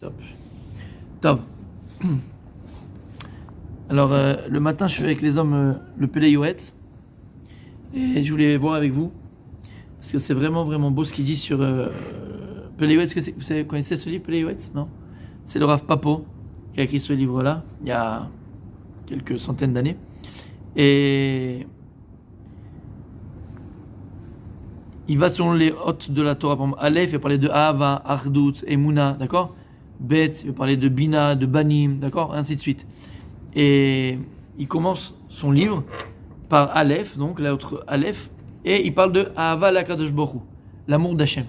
Top. Top. Alors, le matin, je fais avec les hommes le Pelé Yoetz. Et je voulais voir avec vous. Parce que c'est vraiment, vraiment beau ce qu'il dit sur Pelé Yoetz. Vous connaissez ce livre, Pelé Yoetz? Non? C'est le Rav Papo qui a écrit ce livre-là, il y a quelques centaines d'années. Et il va selon les hôtes de la Torah. Par exemple, Aleph, il va parler de Ahava, Ardout, Emouna, d'accord? Bet, il va parler de Bina, de Banim, d'accord? Ainsi de suite. Et il commence son livre par Aleph, donc la autre Aleph, et il parle de Ahava l'Akadosh Baruch Hu, l'amour d'Hachem.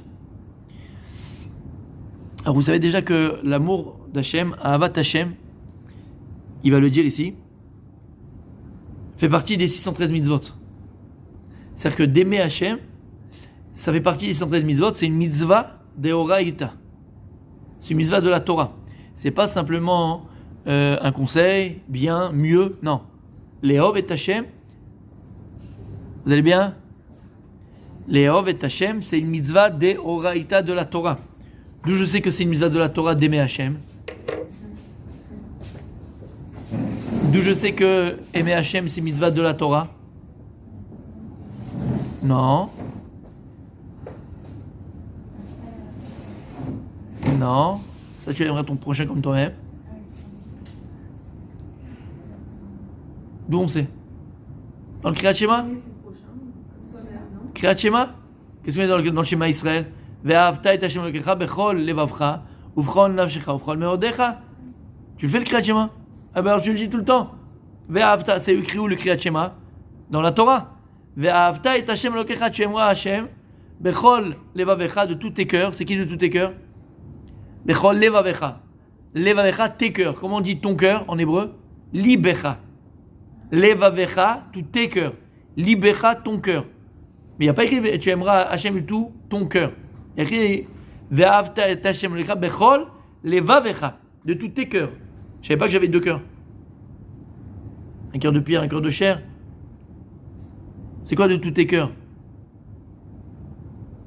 Alors vous savez déjà que l'amour d'Hachem, Ahavat Hachem, il va le dire ici, fait partie des 613 mitzvot. C'est-à-dire que d'aimer Hachem, ça fait partie des 613 mitzvot, c'est une mitzvah d'Eoraïta. C'est une mitzvah de la Torah. C'est pas simplement un conseil, bien, mieux, non. Le'ov et Hachem, vous allez bien? Le'ov et Hachem, c'est une mitzvah d'Eoraïta de la Torah. D'où je sais que c'est une mitzvah de la Torah d'aimer Hachem. D'où je sais que aimer Hachem, c'est une mitzvah de la Torah. Non. Non. Ça, tu aimerais ton prochain comme toi-même. D'où on sait? Dans le Kriyat Shema? Kriyat Shema? Qu'est-ce qu'on est dans le Shema Israël? Ve'ahavta et Hashem Elokecha bechol levavcha uvchol nafshecha uvchol meodecha. Tu le fais le Kriyat Shema? Ah ben alors tu le dis tout le temps. Ve'ahavta, c'est écrit où le Kriyat Shema? Dans la Torah. Ve'ahavta et Hashem Elokecha, tu aimeras Hashem bechol levavecha, de tous tes cœurs. C'est qui de tous tes cœurs? Bechol levavecha. Levavecha, tes cœurs. Comment on dit ton cœur en hébreu? Libecha. Levavecha, tous tes cœurs. Libecha, ton cœur. Mais il n'y a pas écrit tu aimeras Hachem de tout ton cœur. Il y a écrit Ve'ahavta et Hachem Elokecha bechol levavecha, de tous tes cœurs. Je savais pas que j'avais deux cœurs. Un cœur de pierre, un cœur de chair. C'est quoi de tous tes cœurs?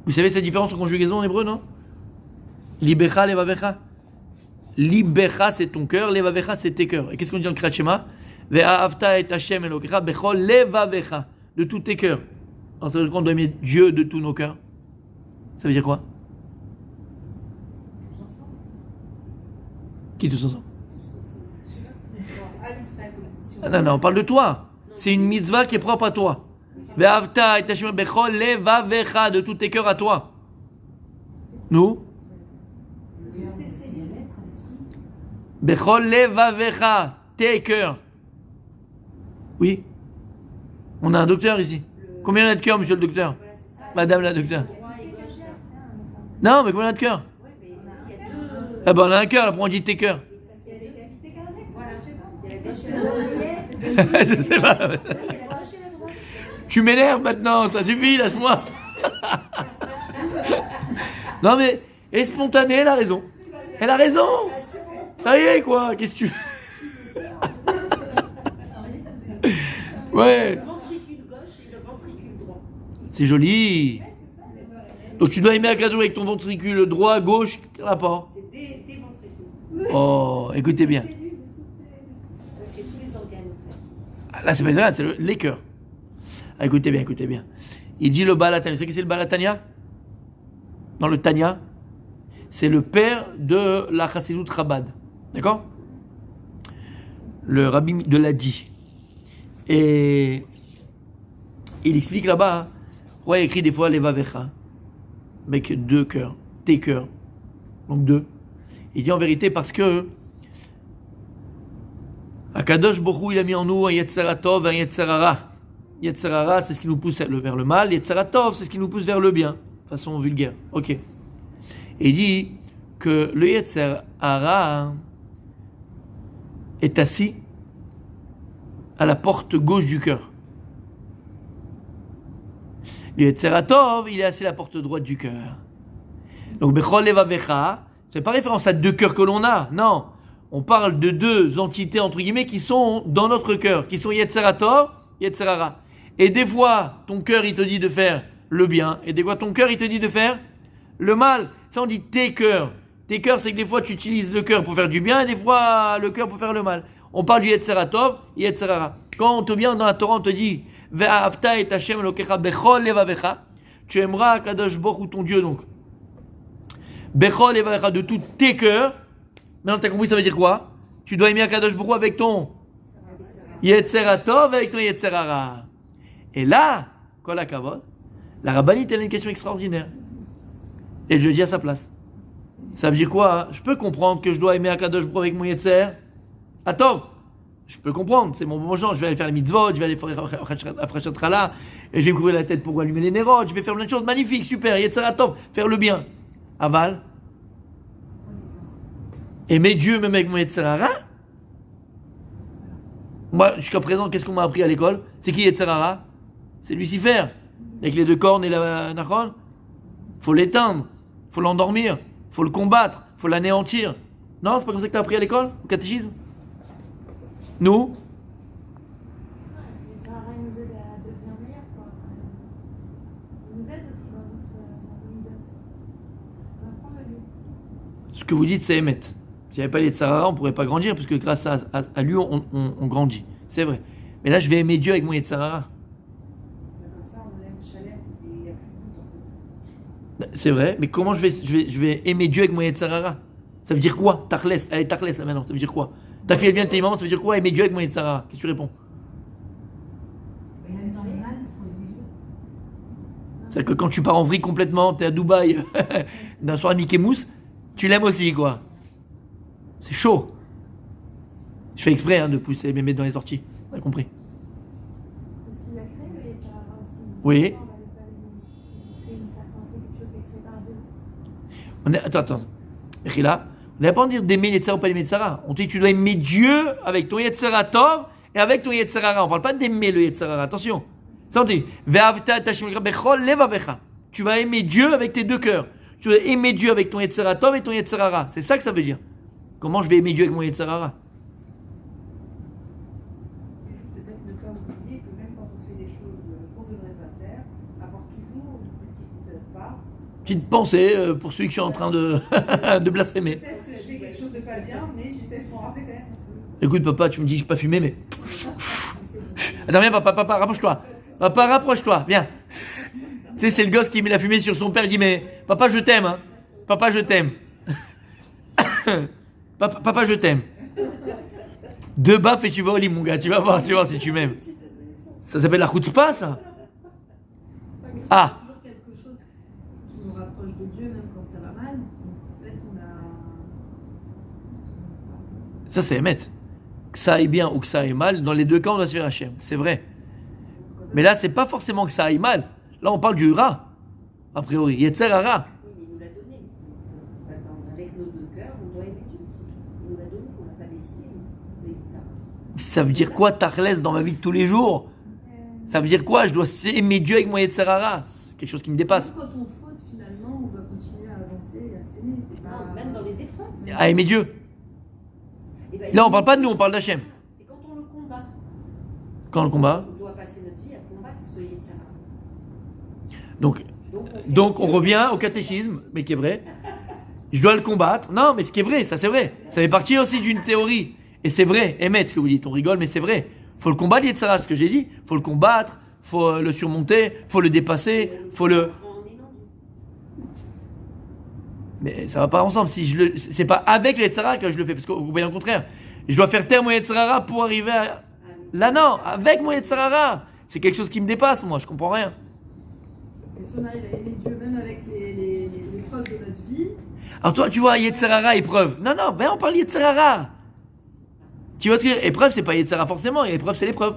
Vous savez cette différence en conjugaison en hébreu, non? Libecha, levavecha. Libecha, c'est ton cœur, levavecha, c'est tes cœurs. Et qu'est-ce qu'on dit dans le Kriyat Shema? Ve'ahavta et Hachem Elokecha bechol levavecha, de tous tes cœurs. Alors ça veut dire qu'on doit aimer Dieu de tous nos cœurs. Ça veut dire quoi? Qui tous ensemble? Non, on parle de toi. C'est une mitzvah qui est propre à toi. Ve'ahavta et Hachem bechol levavecha, de tous tes cœurs à toi. Nous? Bechol levavecha, tes cœurs. Oui. On a un docteur ici. Combien il y a de cœurs, monsieur le docteur? Madame la docteur. Non, mais combien il y a de cœurs? Ah ben on a un cœur, après on dit tes cœurs. Je sais pas. Tu m'énerves maintenant, ça suffit, lâche-moi. Non mais, elle est spontanée, elle a raison. Elle a raison. Ça y est quoi, qu'est-ce que tu veux? Ouais. Le ventricule gauche et le ventricule droit. C'est joli. Donc tu dois aimer Akadosh avec ton ventricule droit, gauche, quel rapport? C'est des ventricules. Oh, écoutez bien. C'est tous les organes en fait. Ah, là c'est pas ça, c'est les cœurs. Ah, écoutez bien, écoutez bien. Il dit le Balatania. Vous savez qui c'est le Balatania? Dans le Tanya, c'est le père de la Chassidut Chabad. D'accord? Le rabbi de l'Adi. Et il explique là-bas, hein, pourquoi il écrit des fois les Vavecha, avec deux cœurs, tes cœurs, donc deux. Il dit en vérité parce que Akadosh Baruch Hu, il a mis en nous un Yetzer Tov et un Yetzer Hara. Yetzer Hara, c'est ce qui nous pousse vers le mal, Yetzer Tov, c'est ce qui nous pousse vers le bien, de façon vulgaire. Ok. Et il dit que le Yetzer Hara est assis à la porte gauche du cœur. Le Yetzer Tov, il est assis à la porte droite du cœur. Donc, Bechol Levavecha, c'est pas référence à deux cœurs que l'on a, non. on parle de deux entités, entre guillemets, qui sont dans notre cœur, qui sont Yetzer Tov, Yetzer Hara. Et des fois, ton cœur, il te dit de faire le bien, et des fois, ton cœur, il te dit de faire le mal. Ça, on dit tes cœurs. Tes cœurs, c'est que des fois, tu utilises le cœur pour faire du bien, et des fois, le cœur pour faire le mal. On parle du Yetzer Tov, Yetzer Hara. Quand on te vient dans la Torah, on te dit Ve'ahavta et Hashem Elokecha bechol levavecha. Tu aimeras Kadosh Baruch Hu, ton Dieu, donc. Bechol levavecha, de tous tes cœurs. Maintenant, tu as compris, ça veut dire quoi? Tu dois aimer Kadosh Baruch Hu avec ton Yetzer Tov, avec ton Yetzer Hara. Et là, Kol HaKavod, la rabbinite, elle a une question extraordinaire. Et je dis à sa place. Ça veut dire quoi? Hein? Je peux comprendre que je dois aimer Kadosh Baruch Hu avec mon Yetzer Tov. Je peux comprendre, c'est mon bon genre. Je vais aller faire les mitzvot, je vais aller faire Afrachat Chala, et je vais me couvrir la tête pour allumer les nérodes, je vais faire plein de choses magnifiques, super, Yetzer Tov, faire le bien. Aval. Aimer Dieu même avec mon Yetzer Hara? Moi, jusqu'à présent, qu'est-ce qu'on m'a appris à l'école? C'est qui Yetzer Hara? C'est Lucifer. Avec les deux cornes et la nachon. Faut l'éteindre, faut l'endormir, faut le combattre, faut l'anéantir. Non, c'est pas comme ça que t'as appris à l'école, au catéchisme? Nous? Les Sahara, ils nous aident à devenir meilleurs, quoi. Ils nous aident aussi dans notre midot. On apprend de lui. Ce que vous dites, c'est Emet. S'il n'y avait pas les Yetzirah, on ne pourrait pas grandir, parce que grâce à lui, on grandit. C'est vrai. Mais là, je vais aimer Dieu avec mon Yetzirah. Comme ça, on l'aime Shalem et il n'y a plus de doute en fait. C'est vrai, mais comment je vais aimer Dieu avec mon Yetzirah? Ça veut dire quoi? Tachles, allez, Tachles là maintenant, ça veut dire quoi? Ta fille, elle vient de tes mamans, ça veut dire quoi? Aimer Dieu avec mon Yetzirah? Qu'est-ce que tu réponds? Même dans le mal, il faut aimer Dieu. C'est-à-dire que quand tu pars en vrille complètement, t'es à Dubaï, d'un soir à Mickey Mouse, tu l'aimes aussi, quoi. C'est chaud. Je fais exprès de pousser mes mettre dans les sorties. On a compris. Parce qu'il a créé le Yetzirah aussi. Oui. On va pas l'aimer. C'est quelque chose qui est créé par Dieu. Attends. Rila, on n'a pas à dire d'aimer les Yetzirah ou pas aimer les Yetzirah. On te dit que tu dois aimer Dieu avec ton Yetzirah Tov et avec ton Yetzirah Hara. On ne parle pas d'aimer le Yetzirah Hara. Attention. Ça on dit. Tu vas aimer Dieu avec tes deux cœurs. Tu vas aimer Dieu avec ton Yetzirah Tov et ton Yetzirah Hara. C'est ça que ça veut dire. Comment je vais aimer Dieu avec mon Yetzirah Hara? Peut-être ne pas oublier que même quand on fait des choses qu'on ne devrait pas faire, avoir toujours une petite part. Petite pensée pour celui que je suis en train de, de blasphémer. Peut-être que je fais quelque chose de pas bien, mais j'essaie de m'en rappeler quand même. Écoute papa, tu me dis que je n'ai pas fumé, mais... Attends, viens papa, rapproche-toi. Papa, rapproche-toi, viens. Tu sais, c'est le gosse qui met la fumée sur son père, il dit, mais papa, je t'aime, hein. Papa, je t'aime. Papa, je t'aime. Deux baffes et tu vas au lit, mon gars, tu vas voir si tu m'aimes. Ça s'appelle la chutzpah, ça. Ah, Toujours quelque chose qui nous rapproche de Dieu, même quand ça va mal. Donc, en fait, on a. ça c'est Emet. Que ça aille bien ou que ça aille mal, dans les deux cas, on doit se faire Hachem. C'est vrai. Mais là, c'est pas forcément que ça aille mal. Là, on parle du Ra, a priori. Yetzer Hara. Oui, mais il nous l'a donné. Maintenant, avec nos deux cœurs, on doit aimer Dieu. Il nous l'a donné, on n'a pas décidé de ça. Ça veut dire quoi, Tachles, dans ma vie de tous les jours? Ça veut dire quoi? Je dois aimer Dieu avec mon Yetzer Hara. C'est quelque chose qui me dépasse. Quand on faute, finalement, on va continuer à avancer et à s'aimer. C'est pas. Non, même dans les épreuves. À aimer Dieu. Eh ben, Là, on parle pas de nous, on parle d'Hachem. C'est quand on le combat. Quand le combat. On doit passer notre vie à combattre ce Yetzirah. Donc on revient au catéchisme, mais qui est vrai. Je dois le combattre. Non, mais ce qui est vrai, ça c'est vrai. Ça fait partie aussi d'une théorie. Et c'est vrai, Emet, ce que vous dites, on rigole, mais c'est vrai. Faut le combattre, Yetzirah, ce que j'ai dit. Faut le combattre, faut le surmonter, faut le dépasser, faut le... En aimant Dieu. Mais ça va pas ensemble. Si c'est pas avec les Yetzirah que je le fais, parce que vous voyez au contraire. Je dois faire taire mon Yetzirah pour arriver à... Là non, avec mon Yetzirah. C'est quelque chose qui me dépasse, moi, je comprends rien. Et si on arrive à aimer Dieu, même avec les épreuves de notre vie, Alors toi, tu vois, Yetzirah, épreuve. Non, viens, on parle Yetzirah. Tu vois ce que épreuve, c'est pas Yetzirah forcément. Épreuve, c'est l'épreuve.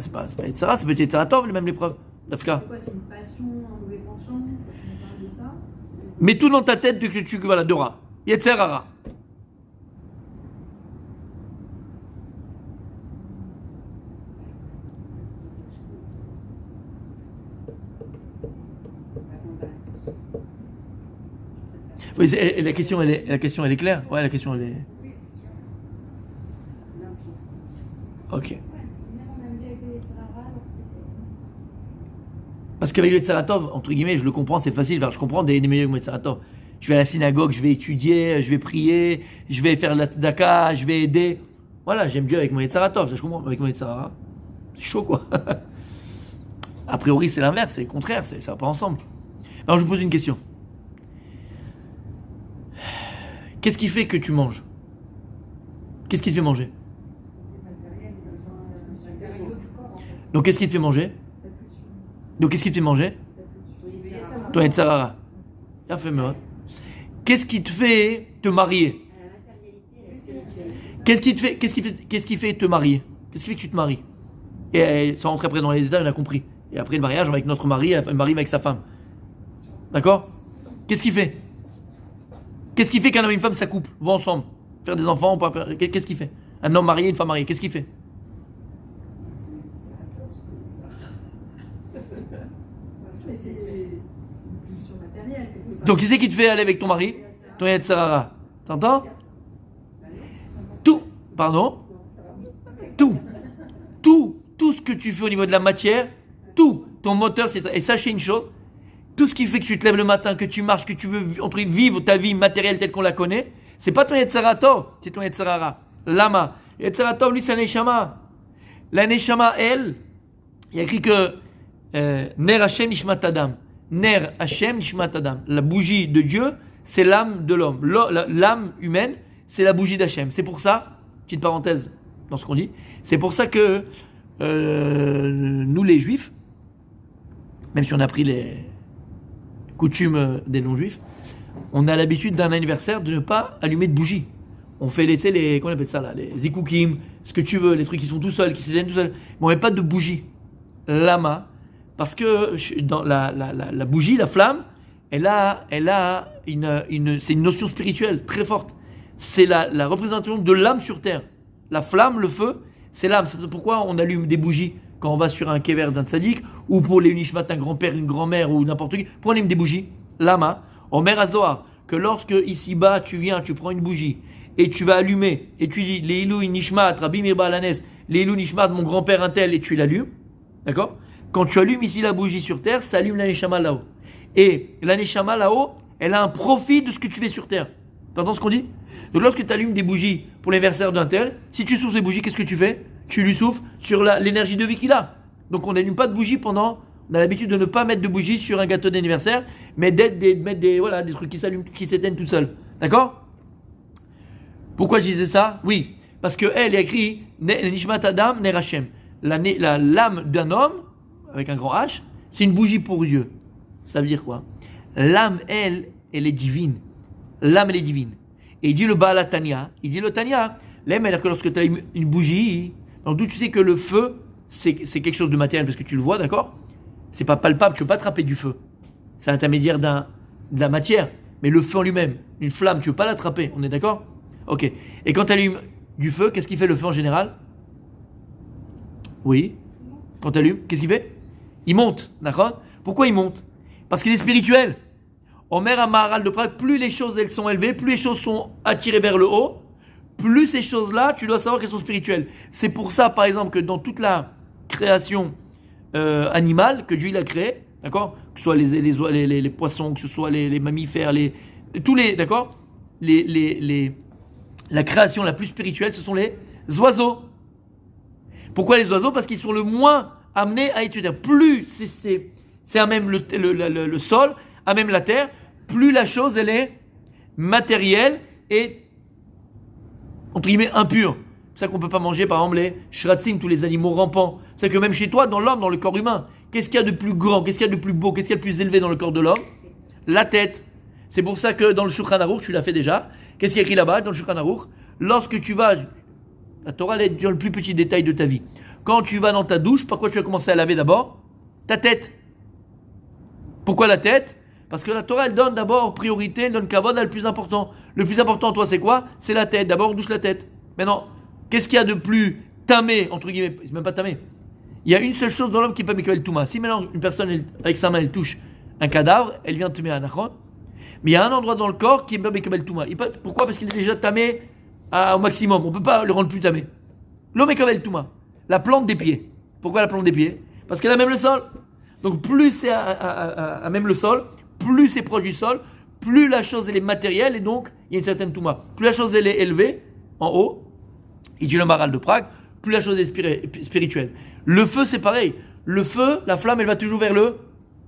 C'est pas Yetzirah, c'est peut-être Yetzirah Tov, même l'épreuve. Dafka. c'est quoi? C'est une passion, un mauvais penchant quand on parle de ça. Mets tout dans ta tête voilà, Dora. Yetzirah. Oui, la question, elle est claire. Ouais, la question, elle est... Ok. Ouais, si même on aime bien avec les Yetzirara, alors c'est. Parce qu'avec le Tsaratov, entre guillemets, je le comprends, c'est facile. Enfin, je comprends des meilleurs que le Tsaratov. Je vais à la synagogue, je vais étudier, je vais prier, je vais faire la tzedaka, je vais aider. Voilà, j'aime Dieu avec mon Tsaratov, ça je comprends. Avec mon Yetzirara, c'est chaud quoi. A priori, c'est l'inverse, c'est le contraire, ça va pas ensemble. Alors, je vous pose une question. Qu'est-ce qui fait que tu manges? Qu'est-ce qui te fait manger? Matériel, matériaux du corps en fait. Donc, qu'est-ce qui te fait manger? Donc, qu'est-ce qui te fait manger? Ton Yetzirara. Bien fait, Meurad. Qu'est-ce qui te fait te marier? À la matérialité et la spiritualité. Qu'est-ce qui fait te marier? Qu'est-ce qui fait que tu te maries? Et sans rentrer après dans les détails, on a compris. Et après le mariage, on va avec notre mari, le mari va avec sa femme. D'accord? Qu'est-ce qui fait? Qu'est-ce qui fait qu'un homme et une femme s'accouplent, vont ensemble, faire des enfants, qu'est-ce qui fait? Un homme marié, une femme mariée, qu'est-ce qui fait? Mais c'est une pulsion matérielle. quelque part. Donc qui c'est qui te fait aller avec ton mari? Ton Yetzirara. T'entends? Tout. Pardon? Tout ce que tu fais au niveau de la matière, tout. Ton moteur, c'est ça. Et sachez une chose, tout ce qui fait que tu te lèves le matin, que tu marches, que tu veux vivre ta vie matérielle telle qu'on la connaît, c'est pas ton Yetzaratov, c'est ton Yetzirara. Lama. Yetzaratov, lui, c'est un Neshama. La Neshama, elle, il y a écrit que Ner Hashem Nishmat Adam. Ner Hashem Nishmat Adam. La bougie de Dieu, c'est l'âme de l'homme. L'âme humaine, c'est la bougie d'Hachem. C'est pour ça, petite parenthèse dans ce qu'on dit, c'est pour ça que nous les juifs, même si on a pris les coutumes des non-juifs, on a l'habitude d'un anniversaire de ne pas allumer de bougies. On fait les comment on appelle ça là, les zikoukim, ce que tu veux, les trucs qui sont tout seuls, qui s'éteignent tout seuls. Mais on met pas de bougie. Lama, parce que dans la bougie, la flamme, elle a c'est une notion spirituelle très forte. C'est la représentation de l'âme sur terre. La flamme, le feu, c'est l'âme. C'est pourquoi on allume des bougies quand on va sur un kever d'un tzaddik, ou pour les unishmat, un grand-père, une grand-mère, ou n'importe qui. Pourquoi on allume des bougies? Lama, Omer Azohar, que lorsque ici-bas tu viens, tu prends une bougie, et tu vas allumer, et tu dis Leilou Nishmat, Rabbi Mirba Alanes, Leilou Nishmat, mon grand-père un tel, et tu l'allumes, d'accord? Quand tu allumes ici la bougie sur terre, ça allume la Neshama là-haut. Et la Neshama là-haut, elle a un profit de ce que tu fais sur terre. T'entends ce qu'on dit? Donc lorsque tu allumes des bougies pour l'anniversaire d'un tel, si tu souffles ces bougies, qu'est-ce que tu fais? Tu lui souffles sur l'énergie de vie qu'il a. Donc on n'allume pas de bougies pendant... On a l'habitude de ne pas mettre de bougies sur un gâteau d'anniversaire, mais de mettre des trucs qui s'allument, qui s'éteignent tout seuls. D'accord? Pourquoi je disais ça? Oui, parce qu'elle il a écrit Nishmat Adam Ner Hashem. L'âme d'un homme, avec un grand H, c'est une bougie pour Dieu. Ça veut dire quoi? L'âme, elle est divine. L'âme, elle est divine. Et il dit le Baal Tanya, il dit le Tanya, l'âme, elle, que lorsque tu as une bougie, donc d'où tu sais que le feu, c'est quelque chose de matériel, parce que tu le vois, d'accord? C'est pas palpable, tu ne peux pas attraper du feu. C'est l'intermédiaire de la matière. Mais le feu en lui-même, une flamme, tu ne peux pas l'attraper, on est d'accord? Ok. Et quand tu allumes du feu, qu'est-ce qui fait le feu en général? Oui. Quand tu allumes, qu'est-ce qu'il fait? Il monte, d'accord? Pourquoi il monte? Parce qu'il est spirituel. Omer Amaharal de Prague, plus les choses elles sont élevées, plus les choses sont attirées vers le haut, plus ces choses-là, tu dois savoir qu'elles sont spirituelles. C'est pour ça, par exemple, que dans toute la création animale que Dieu il a créée, d'accord? Que ce soit les poissons, que ce soit les mammifères, tous les, d'accord? La création la plus spirituelle, ce sont les oiseaux. Pourquoi les oiseaux? Parce qu'ils sont le moins amenés à étudier. Plus c'est à même le sol, à même la terre, plus la chose elle est matérielle et entre guillemets impure. C'est ça qu'on ne peut pas manger par exemple les shratzim, tous les animaux rampants. C'est que même chez toi, dans l'homme, dans le corps humain, qu'est-ce qu'il y a de plus grand, qu'est-ce qu'il y a de plus beau, qu'est-ce qu'il y a de plus élevé dans le corps de l'homme? La tête. C'est pour ça que dans le Shulchan Aruch, tu l'as fait déjà. Qu'est-ce qu'il y a écrit là-bas dans le Shulchan Aruch? Lorsque tu vas, la Torah elle est dans le plus petit détail de ta vie. Quand tu vas dans ta douche, par quoi tu vas commencer à laver d'abord? Ta tête. Pourquoi la tête? Parce que la Torah elle donne d'abord priorité, elle donne kavod à le plus important. Le plus important toi c'est quoi? C'est la tête. D'abord on douche la tête. Maintenant, qu'est-ce qu'il y a de plus tamé, entre guillemets? C'est même pas tamé. Il y a une seule chose dans l'homme qui n'est pas Mikael Touma. Si maintenant une personne avec sa main elle touche un cadavre, elle vient de tamé à Nachon. Mais il y a un endroit dans le corps qui n'est pas Mikael Touma. Pourquoi? Parce qu'il est déjà tamé au maximum. On ne peut pas le rendre plus tamé. L'homme est Mikael Touma. la plante des pieds. Pourquoi la plante des pieds? Parce qu'elle a même le sol. Donc plus c'est à même le sol, plus c'est proche du sol, plus la chose elle est matérielle et donc il y a une certaine touma. Plus la chose elle est élevée, en haut, il dit le Maharal de Prague, plus la chose est spirituelle. Le feu c'est pareil. Le feu, la flamme elle va toujours vers le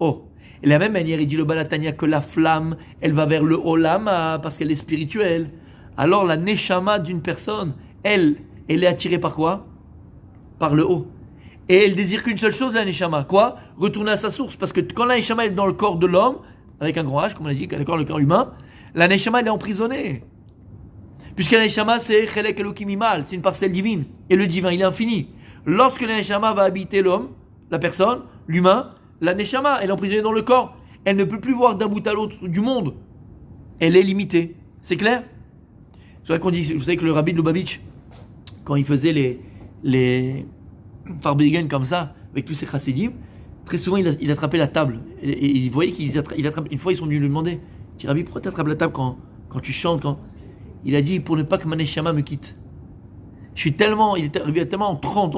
haut. Et de la même manière il dit le Balatania que la flamme elle va vers le Olam parce qu'elle est spirituelle. Alors la Neshama d'une personne, elle est attirée par quoi? Par le haut. Et elle désire qu'une seule chose, la Neshama. Quoi? Retourner à sa source. Parce que quand la Neshama est dans le corps de l'homme, avec un grand H, comme on a dit, le corps humain, la Neshama elle est emprisonnée. Puisque la Neshama c'est Chelek Elokim Imal, c'est une parcelle divine. Et le divin il est infini. Lorsque la Neshama va habiter l'homme, la personne, l'humain, la Neshama elle est emprisonnée dans le corps. Elle ne peut plus voir d'un bout à l'autre du monde. Elle est limitée. C'est clair? C'est vrai qu'on dit, vous savez que le rabbi de Lubavitch, quand il faisait les Farbigen comme ça, avec tous ses chassidim, très souvent il attrapait la table. Et il voyait qu'il attrape. Une fois ils sont venus lui demander, « Rabbi, pourquoi tu attrapes la table quand tu chantes Il a dit, pour ne pas que ma neshama me quitte. Il était arrivé tellement en transe,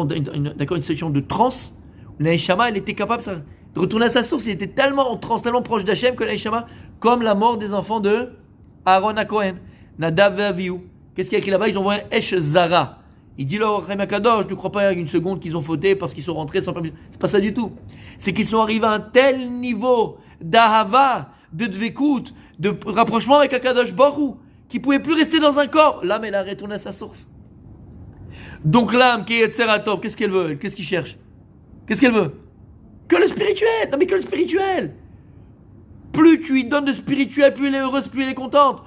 d'accord, une situation de transe, où la neshama elle était capable de retourner à sa source. Il était tellement en transe, tellement proche d'Hachem que la neshama, comme la mort des enfants de Aaron à Cohen, Nadav et Avihu. Qu'est-ce qu'il y a écrit là-bas? Ils ont envoyé un Esh Zara. Il dit là, Chaim Akadosh, je ne crois pas une seconde qu'ils ont fauté parce qu'ils sont rentrés sans permission. C'est pas ça du tout. C'est qu'ils sont arrivés à un tel niveau d'ahava, de dvekut, de rapprochement avec Akadosh Baruch, qu'ils ne pouvaient plus rester dans un corps. L'âme, elle a retourné à sa source. Donc l'âme qui est Yetzeratov, qu'est-ce qu'elle veut? Qu'est-ce qu'il cherche? Qu'est-ce qu'elle veut? Que le spirituel. Non mais que le spirituel. Plus tu lui donnes de spirituel, plus elle est heureuse, plus elle est contente.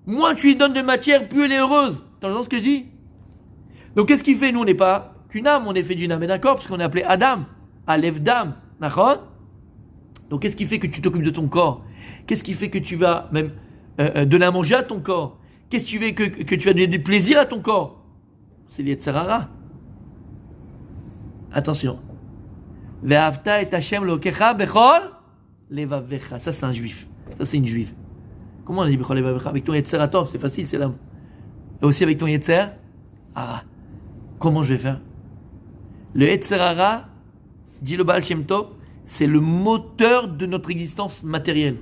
Moins tu lui donnes de matière, plus elle est heureuse. T'entends ce que je dis? Donc qu'est-ce qu'il fait? Nous on n'est pas qu'une âme, on est fait d'une âme et d'un corps, parce qu'on est appelé Adam, Aleph Dam, d'accord? Donc qu'est-ce qui fait que tu t'occupes de ton corps? Qu'est-ce qui fait que tu vas même donner à manger à ton corps? Qu'est-ce qui fait que tu vas donner du plaisir à ton corps? C'est l'Yetzerara. Attention. Ve'avta et Hashem lokecha bechol levavecha. Ça c'est un juif. Ça c'est une juive. Comment on a dit bechol levavecha? Avec ton Yetzeratov, c'est facile, c'est l'âme. Et aussi avec ton Yetzer. Comment je vais faire? Le Yetzerara, dit le Baal Shem Tov, c'est le moteur de notre existence matérielle.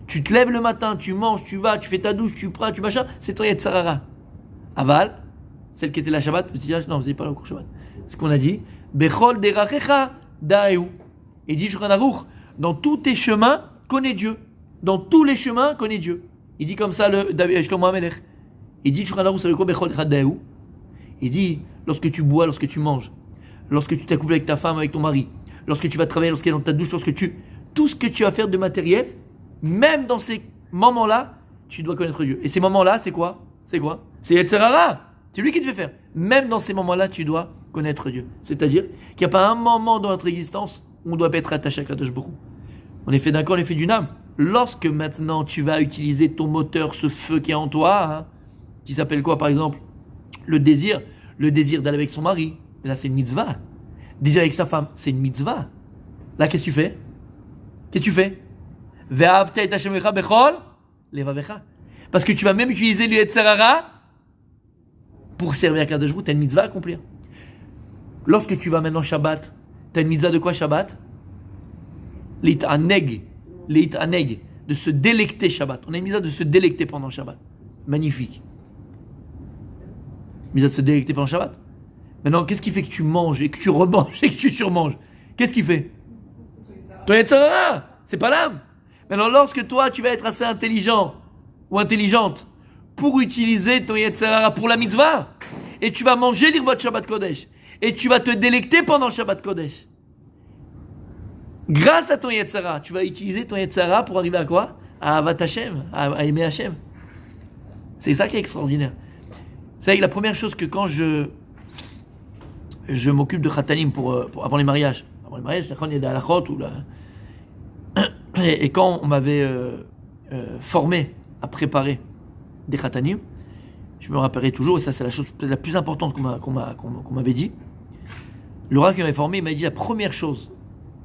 Tu te lèves le matin, tu manges, tu vas, tu fais ta douche, tu prends, tu machin, c'est ton Yetzerara. Aval, celle qui était la Shabbat, vous dites, non, vous n'êtes pas là au cours Shabbat. C'est ce qu'on a dit. Bechol derachecha da'eu. Et dit Shulchan Aruch, dans tous tes chemins, connais Dieu. Dans tous les chemins, connais Dieu. Il dit comme ça le Shlomo HaMelech. Il dit Shulchan Aruch, ça veut quoi Bechol derachecha da'eu? Il dit, lorsque tu bois, lorsque tu manges, lorsque tu t'accouples avec ta femme, avec ton mari, lorsque tu vas travailler, lorsqu'elle est dans ta douche, tout ce que tu vas faire de matériel, même dans ces moments-là, tu dois connaître Dieu. Et ces moments-là, c'est quoi? C'est Yetzerara. C'est lui qui te fait faire. Même dans ces moments-là, tu dois connaître Dieu. C'est-à-dire qu'il n'y a pas un moment dans notre existence où on doit pas être attaché à Kadosh Baruch Hu. On est fait d'un corps, on est fait d'une âme. Lorsque maintenant tu vas utiliser ton moteur, ce feu qui est en toi, qui s'appelle quoi par exemple? Le désir d'aller avec son mari, là c'est une mitzvah. Désir avec sa femme, c'est une mitzvah. Là qu'est-ce que tu fais? Ve'avta et Hashem lecha bechol levavecha. Parce que tu vas même utiliser le Yetzerara pour servir à Kadosh Baruch Hu, tu as une mitzvah à accomplir. Lorsque tu vas maintenant Shabbat, tu as une mitzvah de quoi Shabbat? L'it'aneg, de se délecter Shabbat. On a une mitzvah de se délecter pendant Shabbat. Magnifique. Mitzvah de se délecter pendant Shabbat. Maintenant, qu'est-ce qui fait que tu manges et que tu remanges et que tu surmanges? Qu'est-ce qui fait? Ton Yetzerara, c'est pas l'âme. Maintenant, lorsque toi, tu vas être assez intelligent ou intelligente pour utiliser ton Yetzerara pour la mitzvah, et tu vas manger l'irvot Shabbat Kodesh, et tu vas te délecter pendant Shabbat Kodesh. Grâce à ton Yetzerara, tu vas utiliser ton Yetzerara pour arriver à quoi? À Avat Hashem, à aimer Hashem. C'est ça qui est extraordinaire. C'est la première chose que quand je m'occupe de Khatanim pour avant les mariages. Avant les mariages, il y a des halachot ou la... Et quand on m'avait formé à préparer des Khatanim, je me rappellerai toujours, et ça c'est la chose la plus importante qu'on m'avait dit. Le rabbin qui m'avait formé, il m'a dit la première chose,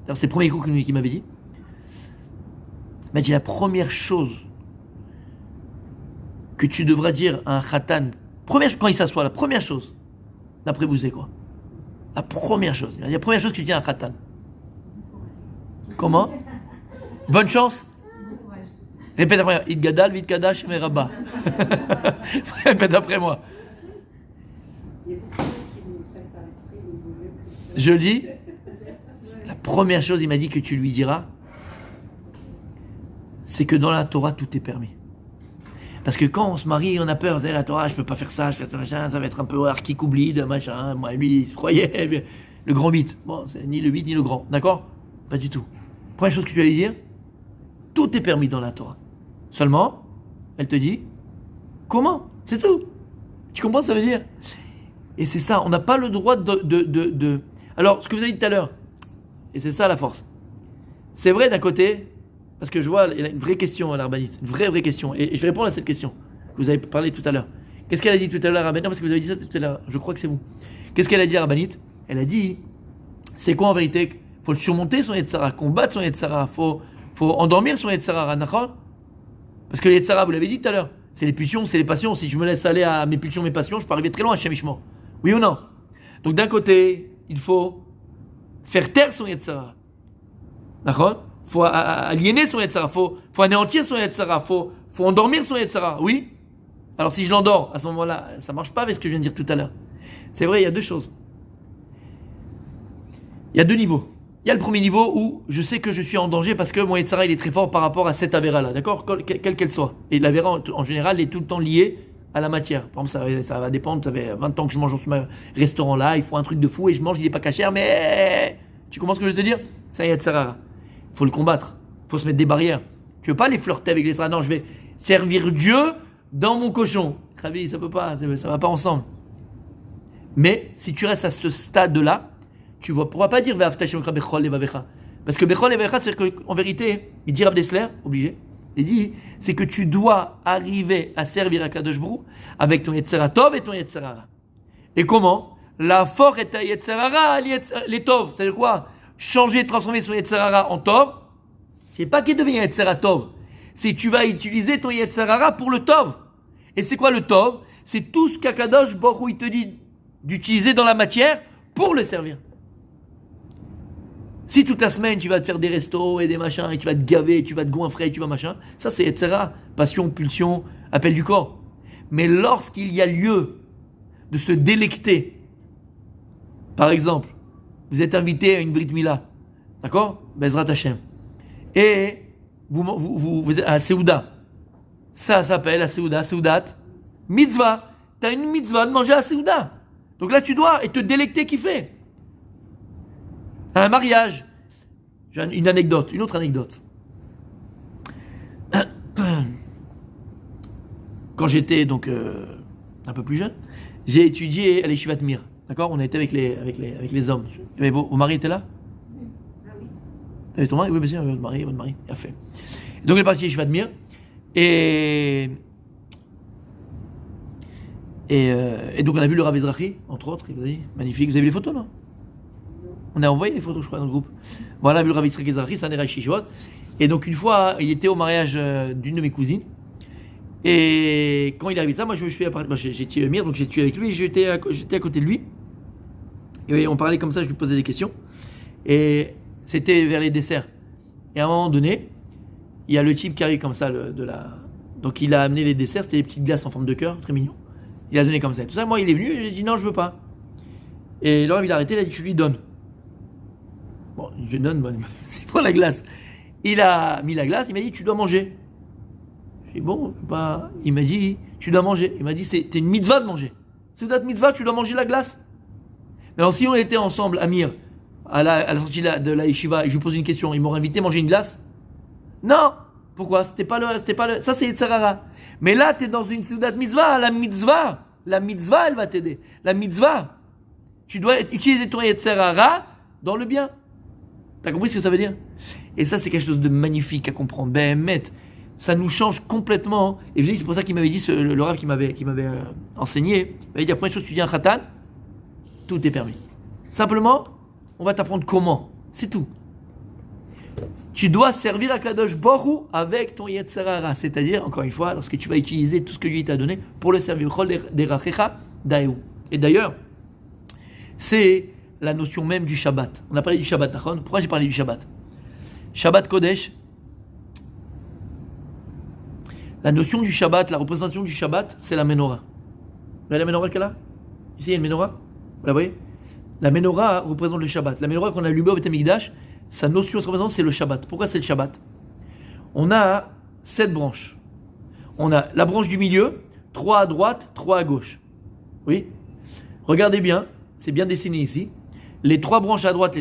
c'est le premier cours qu'il m'avait dit, il m'a dit la première chose que tu devras dire à un Khatan, quand il s'assoit, la première chose, d'après vous c'est quoi? La première chose. Il m'a dit, la première chose que tu dis à un khatan. Comment? Bonne chance? Répète après moi. Id gadal, vid kadash, me rabba. Répète après moi. Il y a beaucoup de choses qui nous passent par l'esprit, il vaut mieux que... Je le dis. La première chose, il m'a dit que tu lui diras, c'est que dans la Torah, tout est permis. Parce que quand on se marie, on a peur, c'est la Torah, je peux pas faire ça, je fais ça, machin, ça va être un peu archi-coublide, machin, moi, lui, il se croyait, le grand 8. Bon, c'est ni le 8 ni le grand, d'accord? Pas du tout. Première chose que tu vas lui dire, tout est permis dans la Torah. Seulement, elle te dit, comment? C'est tout. Tu comprends ce que ça veut dire? Et c'est ça, on n'a pas le droit de... Alors, ce que vous avez dit tout à l'heure, et c'est ça la force. C'est vrai d'un côté, parce que je vois, il y a une vraie question à l'Arbanite, une vraie question. Et je vais répondre à cette question que vous avez parlé tout à l'heure. Qu'est-ce qu'elle a dit tout à l'heure, Arbanite? Non, parce que vous avez dit ça tout à l'heure, je crois que c'est vous. Qu'est-ce qu'elle a dit, Arbanite? Elle a dit, c'est quoi en vérité? Il faut le surmonter son Yetzara, combattre son Yetzara, faut endormir son Yetzara, d'accord? Parce que les Yetzara, vous l'avez dit tout à l'heure, c'est les pulsions, c'est les passions. Si je me laisse aller à mes pulsions, mes passions, je peux arriver très loin à Shemishmo. Oui ou non? Donc d'un côté, il faut faire taire son Yetzara. D'accord? Il faut aliéner son Yetzara, faut anéantir son Yetzara, faut endormir son Yetzara. Oui? Alors si je l'endors, à ce moment-là, ça ne marche pas avec ce que je viens de dire tout à l'heure. C'est vrai, il y a deux choses. Il y a deux niveaux. Il y a le premier niveau où je sais que je suis en danger parce que mon Yetzara il est très fort par rapport à cette avéra-là, d'accord? Quelle qu'elle soit. Et l'avéra, en général, est tout le temps liée à la matière. Par exemple, ça va dépendre, ça fait 20 ans que je mange dans ce restaurant-là, il faut un truc de fou et je mange, il n'est pas cachère, mais tu comprends ce que je veux te dire? C'est un Yetzara. Il faut le combattre, il faut se mettre des barrières. Tu veux pas les flirter avec les Yetzara? Non, je vais servir Dieu dans mon cochon. Ravi, ça peut pas, ça va pas ensemble. Mais si tu restes à ce stade-là, tu ne pourras pas dire parce que Bechol et Vavecha, c'est qu'en vérité, il dit Rav Dessler, obligé, il dit, c'est que tu dois arriver à servir à Kadosh Brou avec ton Yetzera Tov et ton Yetzera Ra. Et comment? La force est à Yetzera Ra, les Tov. C'est quoi? Changer, transformer son Yetzera Ra en Tov, c'est pas qu'il devient Yetzera Tov, c'est que tu vas utiliser ton Yetzera Ra pour le Tov. Et c'est quoi le Tov? C'est tout ce qu'Akadosh Baruch Hu il te dit d'utiliser dans la matière pour le servir. Si toute la semaine tu vas te faire des restos et des machins et tu vas te gaver, tu vas te goinfrer, tu vas machin, ça c'est etc. Passion, pulsion, appel du corps. Mais lorsqu'il y a lieu de se délecter, par exemple, vous êtes invité à une Brit Mila, d'accord? Bezrat Hashem. Et vous êtes à Seouda. Ça s'appelle à Seouda, Seoudat, mitzvah. Tu as une mitzvah de manger à Seouda. Donc là tu dois et te délecter, kiffer. Un mariage. J'ai une anecdote, une autre anecdote. Quand j'étais donc un peu plus jeune, j'ai étudié à l'Yeshivat Mir. D'accord? On a été avec les hommes. Et vos maris étaient là? Ah oui. Et ton mari? Oui, bien sûr, votre mari, il a fait. Et donc on est parti à l'Yeshivat Mir. Et donc on a vu le Rav Ezrachi, entre autres, il vous a dit, magnifique. Vous avez vu les photos, non? On a envoyé les photos, je crois, dans le groupe. Voilà, vu le Rav Yitzhak Ezrachi, c'est un Eraï Shishivot. Et donc, une fois, il était au mariage d'une de mes cousines. Et quand il est arrivé ça, moi, je me suis j'ai tué Mir, donc j'ai tué avec lui. J'étais à côté de lui. Et on parlait comme ça, je lui posais des questions. Et c'était vers les desserts. Et à un moment donné, il y a le type qui arrive comme ça, donc il a amené les desserts, c'était des petites glaces en forme de cœur, très mignon. Il a donné comme ça. Tout ça, moi, il est venu, et j'ai dit non, je veux pas. Et là, il a arrêté, il a dit je lui donne. Bon, je donne, c'est pour la glace. Il a mis la glace, il m'a dit, tu dois manger. J'ai dit, bon, bah, il m'a dit, tu dois manger. Il m'a dit, c'est une mitzvah de manger. C'est une mitzvah, tu dois manger la glace. Mais alors, si on était ensemble, Amir, à la sortie de la yeshiva, et je lui pose une question, il m'aurait invité à manger une glace? Non! Pourquoi? C'était pas le, ça c'est Yetzerara. Mais là, tu es dans une Seudat mitzvah, la mitzvah, elle va t'aider. La mitzvah, tu dois utiliser ton Yetzerara dans le bien. T'as compris ce que ça veut dire? Et ça, c'est quelque chose de magnifique à comprendre. Ben, ça nous change complètement. Et je dis, c'est pour ça qu'il m'avait dit, le Rav qui m'avait enseigné, il m'avait dit, la première chose, tu dis un khatan, tout est permis. Simplement, on va t'apprendre comment. C'est tout. Tu dois servir à Kadosh Baruch avec ton Yetzerara. C'est-à-dire, encore une fois, lorsque tu vas utiliser tout ce que lui t'a donné pour le servir. Et d'ailleurs, c'est la notion même du Shabbat. On a parlé du Shabbat, d'accord? Pourquoi j'ai parlé du Shabbat? Shabbat Kodesh. La notion du Shabbat, la représentation du Shabbat, c'est la menorah. Vous voyez la menorah qu'elle a? Ici, il y a une menorah. Vous la voyez? La menorah représente le Shabbat. La menorah qu'on a allumée au Beth Amikdash, sa notion, sa représentation, c'est le Shabbat. Pourquoi c'est le Shabbat? On a 7 branches. On a la branche du milieu, 3 à droite, 3 à gauche. Oui? Regardez bien, c'est bien dessiné ici. Les 3 branches à droite,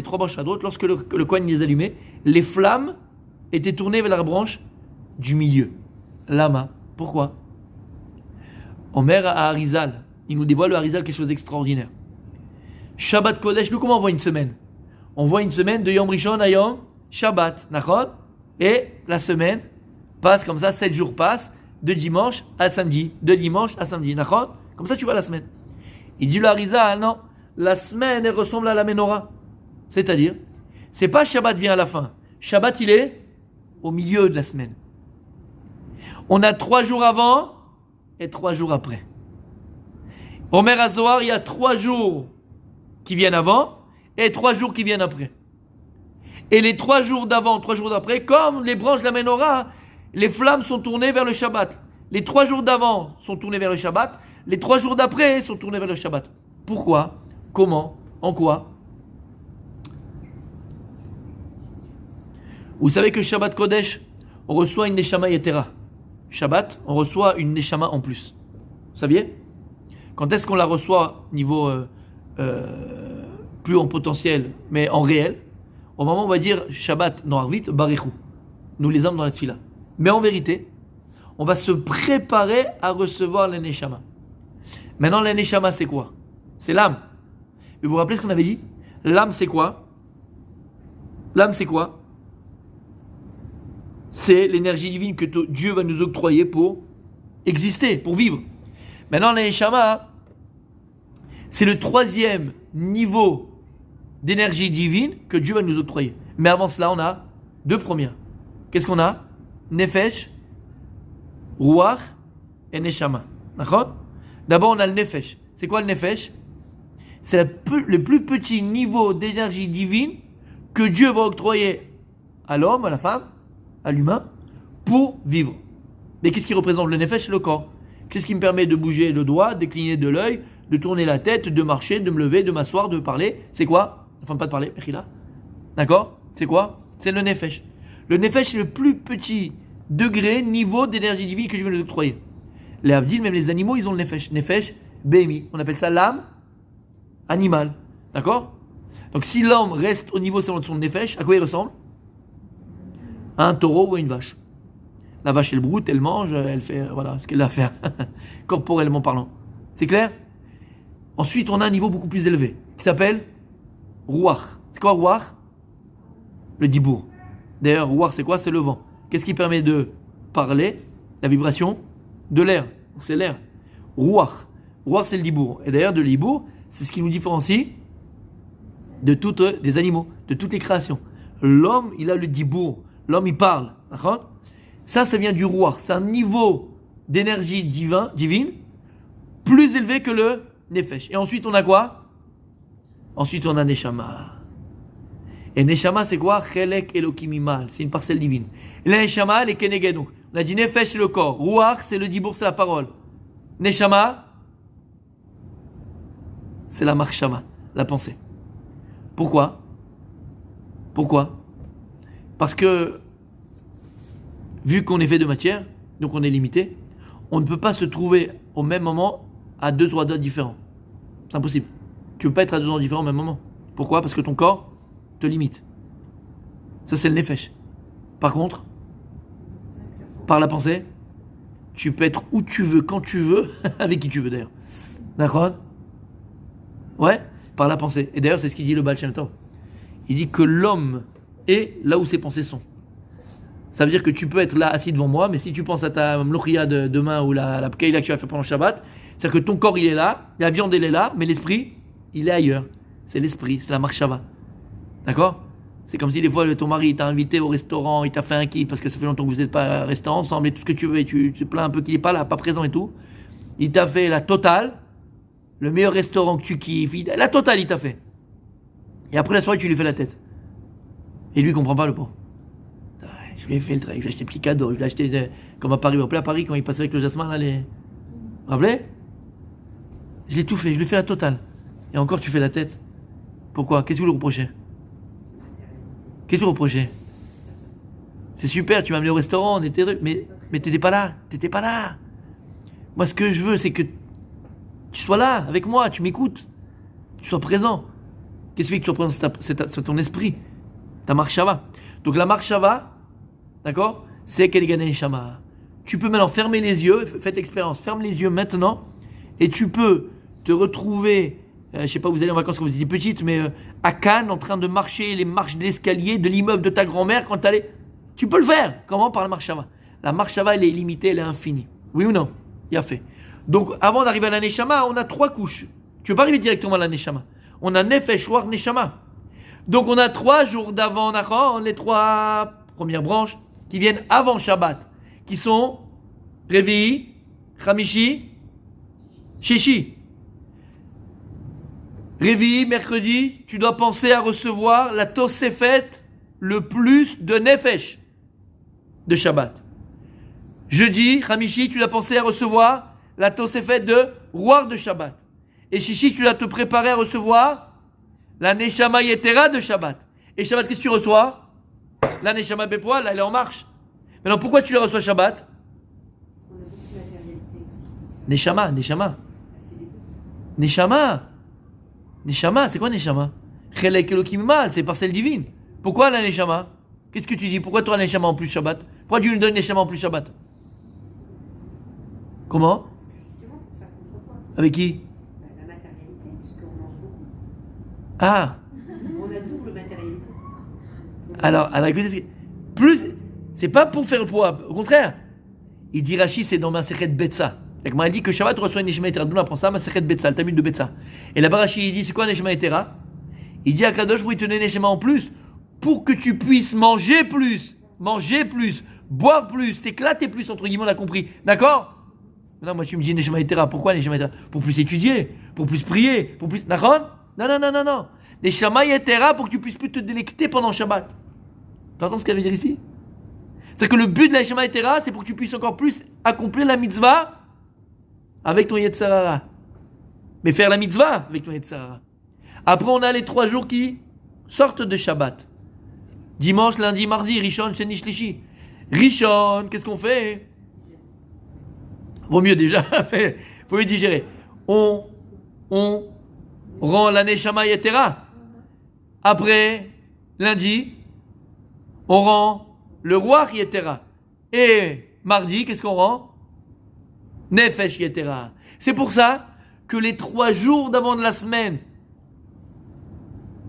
lorsque le Kohen les allumait, les flammes étaient tournées vers la branche du milieu. Lama. Pourquoi? Omer à Harizal, il nous dévoile le Harizal quelque chose d'extraordinaire. Shabbat Kodesh, nous comment on voit une semaine? On voit une semaine de Yom Rishon à Yom Shabbat, d'accord? Et la semaine passe comme ça, 7 jours passent, de dimanche à samedi, d'accord? Comme ça tu vois la semaine. Il dit le Harizal, non, la semaine elle ressemble à la menorah. C'est-à-dire, c'est pas Shabbat vient à la fin. Shabbat il est au milieu de la semaine. On a 3 jours avant et 3 jours après. Omer Azohar, il y a 3 jours qui viennent avant et 3 jours qui viennent après. Et les 3 jours d'avant, 3 jours d'après, comme les branches de la menorah, les flammes sont tournées vers le Shabbat. Les 3 jours d'avant sont tournés vers le Shabbat. Les 3 jours d'après sont tournés vers le Shabbat. Pourquoi? Comment? En quoi? Vous savez que Shabbat Kodesh, on reçoit une Neshama Yetera. Shabbat, on reçoit une Neshama en plus. Vous saviez? Quand est-ce qu'on la reçoit niveau plus en potentiel, mais en réel? Au moment où on va dire Shabbat, non Arvit, Barichou. Nous les hommes dans la Tfila. Mais en vérité, on va se préparer à recevoir la Neshama. Maintenant, la Neshama, c'est quoi? C'est l'âme. Mais vous vous rappelez ce qu'on avait dit? L'âme, c'est quoi? L'âme, c'est quoi? C'est l'énergie divine que Dieu va nous octroyer pour exister, pour vivre. Maintenant, la Neshama, c'est le 3e niveau d'énergie divine que Dieu va nous octroyer. Mais avant cela, on a 2 premières. Qu'est-ce qu'on a? Nefesh, Ruach et Neshama. D'accord? D'abord, on a le Nefesh. C'est quoi le Nefesh? C'est le plus petit niveau d'énergie divine que Dieu va octroyer à l'homme, à la femme, à l'humain, pour vivre. Mais qu'est-ce qui représente le Nefesh? Le corps. Qu'est-ce qui me permet de bouger le doigt, de cligner de l'œil, de tourner la tête, de marcher, de me lever, de m'asseoir, de parler? C'est quoi? Enfin, pas de parler, Pechila. D'accord? C'est quoi? C'est le Nefesh. Le Nefesh, c'est le plus petit degré, niveau d'énergie divine que je vais nous octroyer. Les Avdil, même les animaux, ils ont le Nefesh. Nefesh, Behemi. On appelle ça l'âme animale. D'accord? Donc si l'homme reste au niveau de son Nefesh, à quoi il ressemble? À un taureau ou à une vache. La vache, elle broute, elle mange, elle fait voilà ce qu'elle a à faire, corporellement parlant. C'est clair? Ensuite, on a un niveau beaucoup plus élevé, qui s'appelle Ruach. C'est quoi Ruach? Le dibour. D'ailleurs, Ruach, c'est quoi? C'est le vent. Qu'est-ce qui permet de parler? La vibration de l'air. Donc c'est l'air. Ruach. Ruach, c'est le dibour. Et d'ailleurs, de dibour, c'est ce qui nous différencie de toutes des animaux, de toutes les créations. L'homme, il a le dibour. L'homme, il parle. D'accord? Ça vient du Ruach. C'est un niveau d'énergie divine plus élevé que le Nefesh. Et ensuite, on a quoi? Ensuite, on a Neshama. Et Neshama, c'est quoi? Chelek Elokim Imal. C'est une parcelle divine. Et la Neshama, elle est Keneged. Donc, on a dit Nefesh, c'est le corps. Ruach, c'est le dibour, c'est la parole. Neshama, c'est la marshama, la pensée. Pourquoi? Pourquoi? Parce que, vu qu'on est fait de matière, donc on est limité, on ne peut pas se trouver au même moment à 2 endroits différents. C'est impossible. Tu ne peux pas être à 2 endroits différents au même moment. Pourquoi? Parce que ton corps te limite. Ça, c'est le Nefesh. Par contre, par la pensée, tu peux être où tu veux, quand tu veux, avec qui tu veux d'ailleurs. D'accord? Ouais, par la pensée. Et d'ailleurs, c'est ce qu'il dit le Baal Shem Tov. Il dit que l'homme est là où ses pensées sont. Ça veut dire que tu peux être là assis devant moi, mais si tu penses à ta mlochia de demain ou la pkeila que tu as fait pendant le Shabbat, c'est-à-dire que ton corps il est là, la viande elle est là, mais l'esprit il est ailleurs. C'est l'esprit, c'est la marshava. D'accord? C'est comme si des fois ton mari t'a invité au restaurant, il t'a fait un kiff parce que ça fait longtemps que vous n'êtes pas restés ensemble et tout ce que tu veux, et tu te plains un peu qu'il n'est pas là, pas présent et tout. Il t'a fait la totale, le meilleur restaurant que tu kiffes, la totale il t'a fait. Et après la soirée, tu lui fais la tête. Et lui, il comprend pas le pauvre. Je lui ai fait le truc, je lui ai acheté des petits cadeaux, je lui ai acheté, comme à Paris, vous vous rappelez à Paris, quand il passait avec le jasmin, là, les... Vous vous rappelez? Je l'ai tout fait, je lui ai fait la totale. Et encore, tu fais la tête. Pourquoi? Qu'est-ce que vous lui reprochez? Qu'est-ce que vous reprochez? C'est super, tu m'as amené au restaurant, on était heureux, mais t'étais pas là, Moi, ce que je veux, c'est que tu sois là, avec moi, tu m'écoutes, tu sois présent. Qu'est-ce qui fait que tu représentes c'est ton esprit, ta marchava. Donc la marchava, d'accord, c'est Keligane Neshama. Tu peux maintenant fermer les yeux, faites l'expérience, ferme les yeux maintenant, et tu peux te retrouver, je sais pas, vous allez en vacances quand vous étiez petite, mais à Cannes, en train de marcher les marches de l'escalier de l'immeuble de ta grand-mère quand t'allais. Tu peux le faire. Comment? Par la marchava. La marchava, elle est illimitée, elle est infinie. Oui ou non? Il a fait. Donc, avant d'arriver à la Neshama, on a 3 couches. Tu ne peux pas arriver directement à la Neshama. On a Nefesh, Ruach, Neshama. Donc, on a 3 jours d'avant, les 3 premières branches qui viennent avant Shabbat, qui sont Revi'i, Chamishi, Shishi. Revi'i, mercredi, tu dois penser à recevoir la Tosefet le plus de Nefesh de Shabbat. Jeudi, Chamishi, tu dois penser à recevoir la Tosefet de Ruach de Shabbat. Et Shishi, tu dois te préparer à recevoir la Neshama Yetera de Shabbat. Et Shabbat, qu'est-ce que tu reçois? La Neshama Bepoal, là, elle est en marche. Maintenant, pourquoi tu la reçois Shabbat? On a beaucoup de matérialité aussi. Neshama. C'est les deux. Neshama, c'est quoi Neshama? Chelek Elokim Mal, c'est parcelle divine. Pourquoi la Neshama? Qu'est-ce que tu dis? Pourquoi tu as la Neshama en plus Shabbat? Pourquoi Dieu nous donne Neshama en plus Shabbat? Comment? Parce que justement, pour faire contrepoids. Avec qui? La matérialité, puisqu'on mange beaucoup. Ah, On a double matérialité. alors écoutez, plus, c'est pas pour faire le poids, au contraire. Il dit Rashi, c'est dans Masechet Betsa. Donc, il dit que Shabbat reçoit une Neshama Yetera. Nous, on apprend ça, Masechet Betsa, le Talmud de Betsa. Et là-bas, Rashi, il dit, c'est quoi Neshama Yetera? Il dit à Kadosh, il te donne Neshama en plus, pour que tu puisses manger plus, boire plus, t'éclater plus, entre guillemets, on a compris. D'accord? Non, moi, tu me dis Neshama Yetera. Pourquoi Neshama Yetera? Pour plus étudier, pour plus prier, pour plus. D'accord? Non. Neshama Yetera pour que tu puisses plus te délecter pendant Shabbat. T'entends ce qu'elle veut dire ici? C'est que le but de la Neshama Yetera, c'est pour que tu puisses encore plus accomplir la mitzvah avec ton Yetzer Hara. Mais faire la mitzvah avec ton Yetzer Hara. Après, on a les 3 jours qui sortent de Shabbat. Dimanche, lundi, mardi, Rishon, Sheni, Shlishi. Rishon, qu'est-ce qu'on fait? Vaut mieux déjà, faut mieux digérer. On rend la Neshama Yetera. Après, lundi, on rend le Ruach Yetera. Et mardi, qu'est-ce qu'on rend? Nefesh Yetera. C'est pour ça que les 3 jours d'avant de la semaine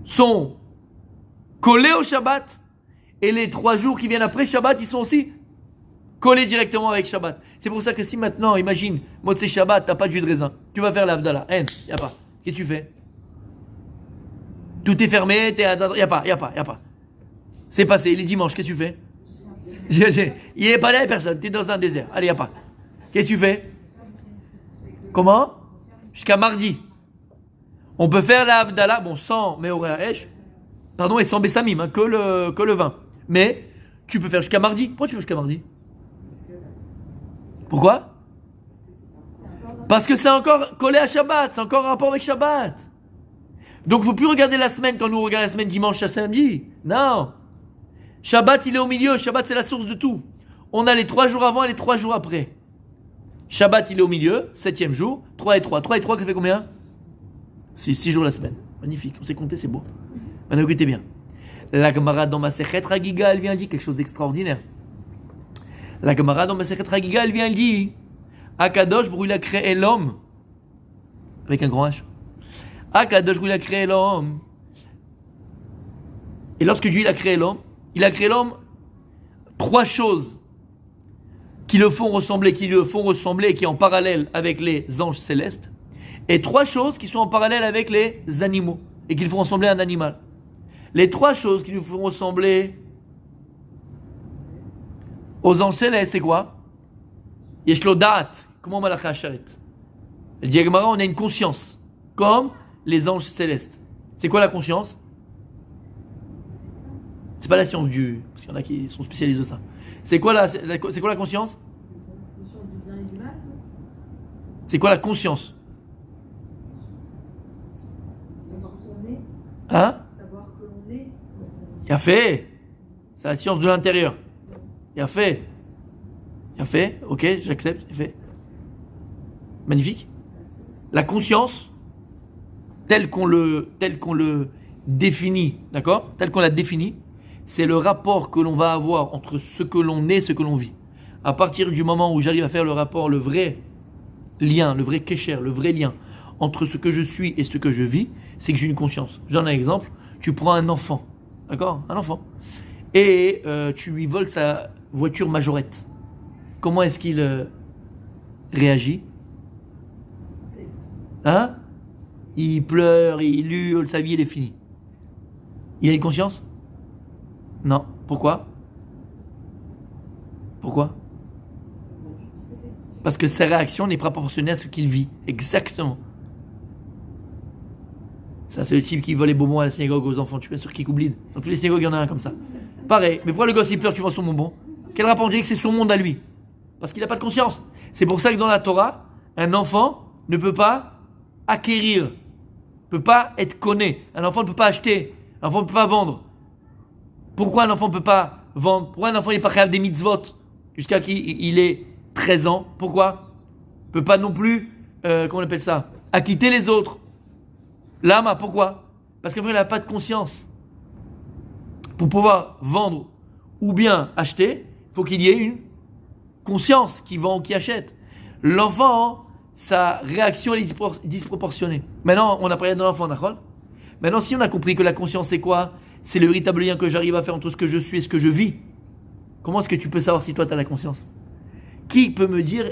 sont collés au Shabbat, et les 3 jours qui viennent après Shabbat, ils sont aussi collés directement avec Shabbat. C'est pour ça que si maintenant, imagine, Motzei Shabbat, t'as pas de jus de raisin, tu vas faire l'Avdallah, y a pas. Qu'est-ce que tu fais? Tout est fermé, y a pas. C'est passé, il est dimanche, qu'est-ce que tu fais? Il est pas là, personne, t'es dans un désert, allez, y a pas. Qu'est-ce que tu fais? Comment? Jusqu'à mardi. On peut faire la Havdalah, bon, sans Meoré Haesh, pardon, et sans Bessamim, hein, que le vin. Mais tu peux faire jusqu'à mardi. Pourquoi tu fais jusqu'à mardi? Pourquoi? Parce que c'est encore collé à Shabbat, c'est encore un rapport avec Shabbat. Donc il ne faut plus regarder la semaine quand nous regardons la semaine dimanche à samedi. Non. Shabbat, il est au milieu. Shabbat, c'est la source de tout. On a les 3 jours avant et les 3 jours après. Shabbat, il est au milieu, 7e jour, 3 et 3. 3 et 3, ça fait combien? C'est 6 jours la semaine. Magnifique, on sait compter, c'est beau. Maintenant, écoutez bien. La Gemara dans Masechet Hagiga, elle vient dire quelque chose d'extraordinaire. La Gemara dans Masechet Hagiga, elle vient dire Akadosh Baruch Hu, il a créé l'homme. Avec un grand H. Akadosh Baruch Hu, il a créé l'homme. Et lorsque Dieu il a créé l'homme, 3 choses qui le font ressembler, et qui est en parallèle avec les anges célestes, et 3 choses qui sont en parallèle avec les animaux, et qui le font ressembler à un animal. Les 3 choses qui nous font ressembler aux anges célestes, c'est quoi? Yeshlo Da'at, comment Malacha Sharet. Le dit Gemara, on a une conscience, comme les anges célestes. C'est quoi la conscience? C'est pas la science du... Parce qu'il y en a qui sont spécialisés de ça. C'est quoi la conscience? Conscience du bien et du mal. C'est quoi la conscience? Savoir où on est. Hein? Savoir que l'on est. Il a fait. C'est la science de l'intérieur. Il a fait. Ok, j'accepte, il a fait. Magnifique. La conscience, telle qu'on le définit, d'accord? Telle qu'on la définit, c'est le rapport que l'on va avoir entre ce que l'on est et ce que l'on vit. À partir du moment où j'arrive à faire le rapport, le vrai lien, le vrai kécher, le vrai lien entre ce que je suis et ce que je vis, c'est que j'ai une conscience. Je donne un exemple. Tu prends un enfant, d'accord? Un enfant. Et tu lui voles sa voiture majorette. Comment est-ce qu'il réagit? Hein? Il pleure, il hurle, sa vie elle est finie. Il a une conscience? Non. Pourquoi? Parce que sa réaction n'est pas proportionnée à ce qu'il vit. Exactement. Ça, c'est le type qui vole les bonbons à la synagogue aux enfants. Tu es sur Kikoubleed. Dans toutes les synagogues, il y en a un comme ça. Pareil. Mais pourquoi le gosse il pleure, tu vois son bonbon? Quel rapport? On dirait que c'est son monde à lui. Parce qu'il n'a pas de conscience. C'est pour ça que dans la Torah, un enfant ne peut pas acquérir, ne peut pas être connu. Un enfant ne peut pas acheter. Un enfant ne peut pas vendre. Pourquoi un enfant ne peut pas vendre? Pourquoi un enfant n'est pas capable des mitzvot jusqu'à qu'il ait 13 ans? Pourquoi? Il ne peut pas non plus, comment on appelle ça, acquitter les autres. Lama, pourquoi? Parce qu'en fait, il n'a pas de conscience. Pour pouvoir vendre ou bien acheter, il faut qu'il y ait une conscience qui vend ou qui achète. L'enfant, sa réaction elle est disproportionnée. Maintenant, on a parlé de l'enfant, d'accord? Maintenant, si on a compris que la conscience, c'est quoi? C'est le véritable lien que j'arrive à faire entre ce que je suis et ce que je vis. Comment est-ce que tu peux savoir si toi, tu as la conscience? Qui peut me dire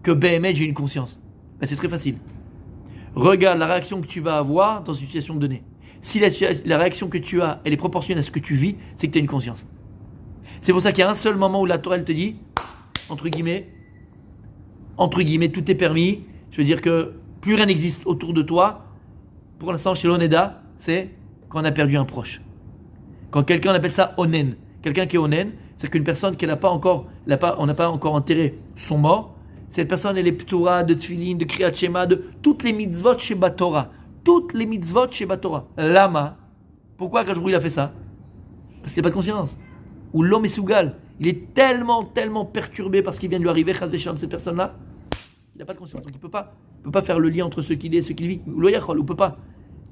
que BMH, j'ai une conscience? Ben, c'est très facile. Regarde la réaction que tu vas avoir dans une situation donnée. Si la réaction que tu as, elle est proportionnelle à ce que tu vis, c'est que tu as une conscience. C'est pour ça qu'il y a un seul moment où la Torah, elle te dit, entre guillemets, tout est permis. Je veux dire que plus rien n'existe autour de toi. Pour l'instant, chez l'Oneda, c'est quand on a perdu un proche. Quand quelqu'un, on appelle ça onen. Quelqu'un qui est onen, c'est qu'une personne on n'a pas encore enterré son mort. Cette personne, elle est ptoura de tfilin, de kriyat shema, de toutes les mitzvot chez Batora. Toutes les mitzvot chez Batora. Lama. Pourquoi quand il a fait ça? Parce qu'il n'a pas de conscience. Ou l'homme est sougal. Il est tellement perturbé par ce qui vient de lui arriver, chas v'shalom, cette personne-là, il n'a pas de conscience. Donc il ne peut pas faire le lien entre ce qu'il est et ce qu'il vit. Ou loyachol, ou peut pas.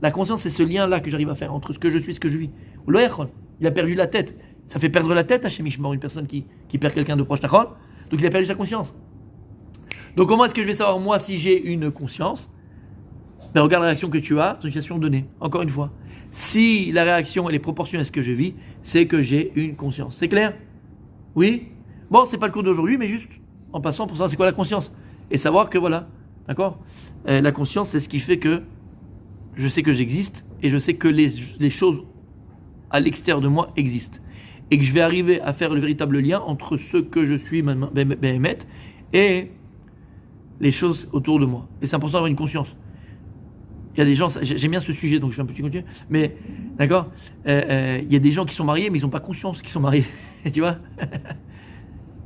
La conscience, c'est ce lien-là que j'arrive à faire entre ce que je suis et ce que je vis. Ou loyachol. Il a perdu la tête. Ça fait perdre la tête à Shemishmor, une personne qui perd quelqu'un de proche. Donc il a perdu sa conscience. Donc comment est-ce que je vais savoir, moi, si j'ai une conscience? Ben, regarde la réaction que tu as dans une situation donnée. Encore une fois. Si la réaction elle est proportionnelle à ce que je vis, c'est que j'ai une conscience. C'est clair? Oui? Bon, c'est pas le cours d'aujourd'hui, mais juste en passant pour savoir c'est quoi la conscience. Et savoir que voilà, d'accord? La conscience, c'est ce qui fait que je sais que j'existe et je sais que les choses à l'extérieur de moi existent. Et que je vais arriver à faire le véritable lien entre ce que je suis, Béhémet, et les choses autour de moi. Et c'est important d'avoir une conscience. Il y a des gens, j'aime bien ce sujet, donc je fais un petit continu, mais d'accord, il y a des gens qui sont mariés, mais ils n'ont pas conscience qu'ils sont mariés. Tu vois?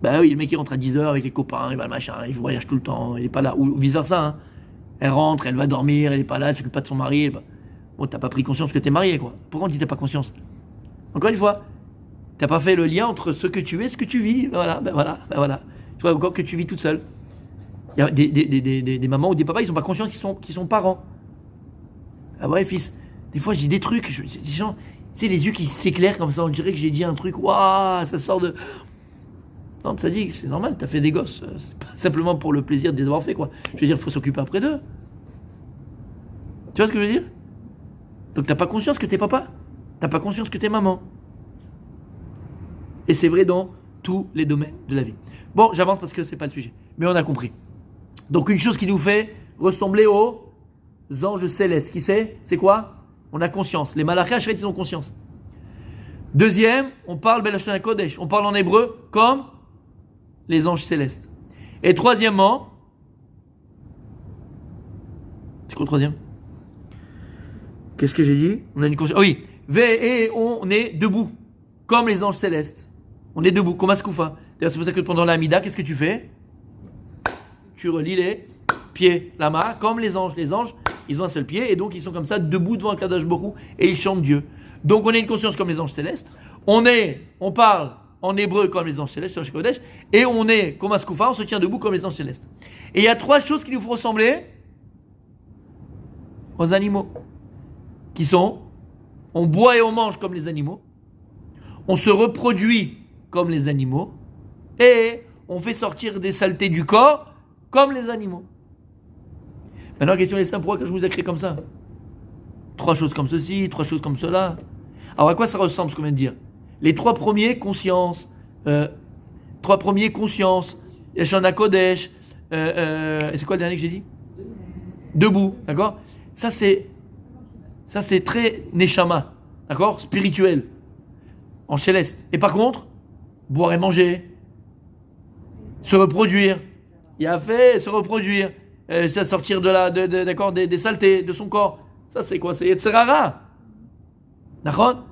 Bah oui, le mec il rentre à 10h avec les copains, il va le machin, il voyage tout le temps, il n'est pas là, ou vice versa. Hein. Elle rentre, elle va dormir, elle n'est pas là, elle ne s'occupe pas de son mari. Bon, t'as pas pris conscience que t'es marié, quoi. Pourquoi on dit t'as pas conscience? Encore une fois, t'as pas fait le lien entre ce que tu es et ce que tu vis. Voilà. Tu vois encore que tu vis toute seule. Il y a des mamans ou des papas, ils n'ont pas conscience qu'ils sont parents. Ah ouais, fils. Des fois, je dis des trucs, des gens, tu sais, les yeux qui s'éclairent comme ça, on dirait que j'ai dit un truc, waouh, ça sort de. Non, ça dit que c'est normal, t'as fait des gosses, c'est pas simplement pour le plaisir de les avoir fait, quoi. Je veux dire, il faut s'occuper après d'eux. Tu vois ce que je veux dire? Donc t'as pas conscience que t'es papa, t'as pas conscience que t'es maman. Et c'est vrai dans tous les domaines de la vie. Bon, j'avance parce que c'est pas le sujet, mais on a compris. Donc une chose qui nous fait ressembler aux anges célestes, qui c'est quoi? On a conscience. Les malachim Asheret, ils ont conscience. Deuxième, on parle Belashon HaKodesh, on parle en hébreu comme les anges célestes. Et troisièmement, c'est quoi le troisième? Qu'est-ce que j'ai dit? On a une conscience. Oh oui, et on est debout. comme les anges célestes. On est debout, comme Askoufa. D'ailleurs, c'est pour ça que pendant la Hamida, qu'est-ce que tu fais? Tu relis les pieds, la main, comme les anges. Les anges, ils ont un seul pied, et donc ils sont comme ça, debout devant Kadosh Baruch Hu, et ils chantent Dieu. Donc on a une conscience comme les anges célestes. On parle en hébreu comme les anges célestes, sur Kodesh, et on est comme Askoufa, on se tient debout comme les anges célestes. Et il y a 3 choses qui nous font ressembler aux animaux, qui sont, on boit et on mange comme les animaux, on se reproduit comme les animaux, et on fait sortir des saletés du corps comme les animaux. Maintenant, la question est simple, pourquoi je vous ai créé comme ça? 3 choses comme ceci, 3 choses comme cela. Alors à quoi ça ressemble ce qu'on vient de dire? Les 3 premiers, conscience, 3 premiers, conscience, Yeshana Kodesh, c'est quoi le dernier que j'ai dit? Debout, d'accord? Ça c'est très neshama, d'accord? Spirituel, en céleste. Et par contre, boire et manger, se reproduire, il a fait se reproduire, ça sortir d'accord, des saletés de son corps. Ça c'est quoi? C'est Yetzerara, d'accord?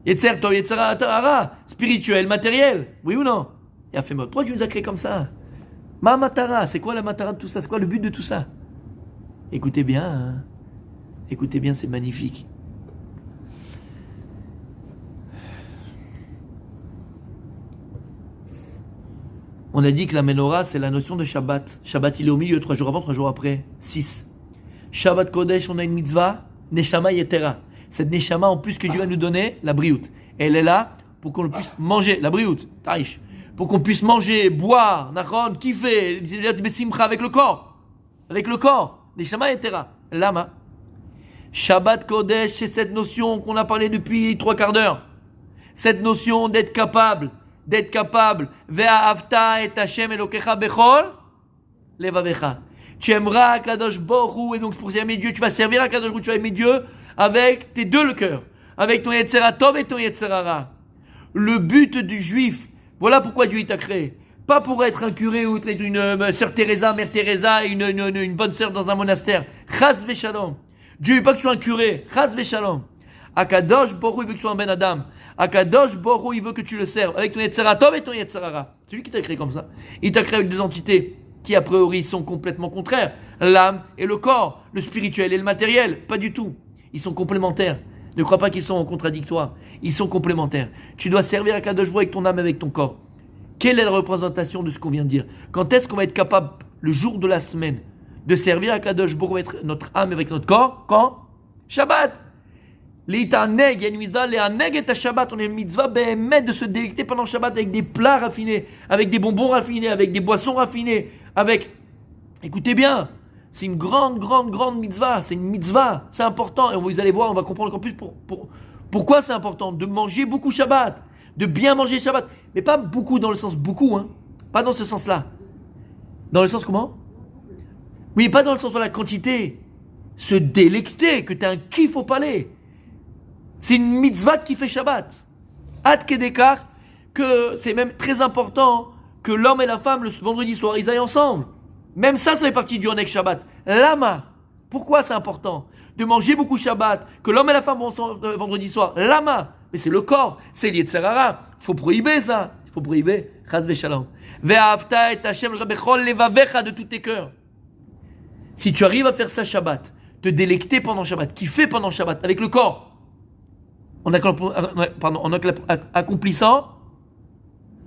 Yetzer Tov, Yetzerara, spirituel, matériel, oui ou non? Il a fait mode. Pourquoi tu nous as créé comme ça? Ma matara, c'est quoi la matara de tout ça? C'est quoi le but de tout ça? Écoutez bien, hein. Écoutez bien, c'est magnifique. On a dit que la menorah, c'est la notion de Shabbat. Shabbat, il est au milieu, 3 jours avant, 3 jours après. 6. Shabbat Kodesh, on a une mitzvah, Neshama Yetera. Cette Neshama, en plus que Dieu va nous donner, la briout. Elle est là pour qu'on puisse manger, la briout, Tarish. Pour qu'on puisse manger, boire, nachon, kiffer, besimcha avec le corps. Avec le corps. Neshama Yetera. Lama. Shabbat Kodesh, c'est cette notion qu'on a parlé depuis 3 quarts d'heure. Cette notion d'être capable. Ve'ahavta et Hashem Elokecha bechol levavecha. Tu aimeras Kadosh Baruch Hu, et donc pour aimer Dieu, tu vas servir à Kadosh Baruch Hu, tu vas aimer Dieu avec tes 2 le cœur, avec ton Yetzera Tov et ton Yetzera Ra. Le but du juif, voilà pourquoi Dieu t'a créé. Pas pour être un curé ou être une sœur Teresa, mère Teresa, une bonne sœur dans un monastère. Chas v'shalom. Dieu veut pas que tu sois un curé. Chas v'shalom. Akadosh Baruch Hu, il veut que tu sois un ben Adam. Akadosh Baruch Hu, il veut que tu le serves avec ton Yetzera Tov et ton Yetzera Ra. C'est lui qui t'a créé comme ça. Il t'a créé avec 2 entités qui a priori sont complètement contraires. L'âme et le corps, le spirituel et le matériel. Pas du tout. Ils sont complémentaires. Ne crois pas qu'ils sont contradictoires. Ils sont complémentaires. Tu dois servir Akadosh Baruch Hu avec ton âme et avec ton corps. Quelle est la représentation de ce qu'on vient de dire? Quand est-ce qu'on va être capable, le jour de la semaine, de servir Akadosh Baruch Hu avec notre âme et avec notre corps? Quand? Shabbat. L'Itaneg, il y a une mitzvah, l'Itaneg est à Shabbat. On a une mitzvah de se délecter pendant Shabbat avec des plats raffinés, avec des bonbons raffinés, avec des boissons raffinées, avec... Écoutez bien, c'est une grande mitzvah. C'est une mitzvah, c'est important. Et vous allez voir, on va comprendre encore plus pourquoi c'est important de manger beaucoup Shabbat, de bien manger Shabbat. Mais pas beaucoup dans le sens beaucoup, hein. Pas dans ce sens-là. Dans le sens comment? Oui, pas dans le sens de la quantité. Se délecter, que tu as un kiff au palais. C'est une mitzvah qui fait Shabbat. Ad kedekar, que c'est même très important que l'homme et la femme, le vendredi soir, ils aillent ensemble. Même ça fait partie du Onek Shabbat. Lama. Pourquoi c'est important de manger beaucoup Shabbat, que l'homme et la femme vont ensemble vendredi soir? Lama. Mais c'est le corps, c'est l'Yetzerara. Il faut prohiber ça. Il faut prohiber. Chaz v'shalom. Ve'ahavta et Hashem bechol levavecha, de tous tes cœurs. Si tu arrives à faire ça Shabbat, te délecter pendant Shabbat, kiffer pendant Shabbat, avec le corps, en accomplissant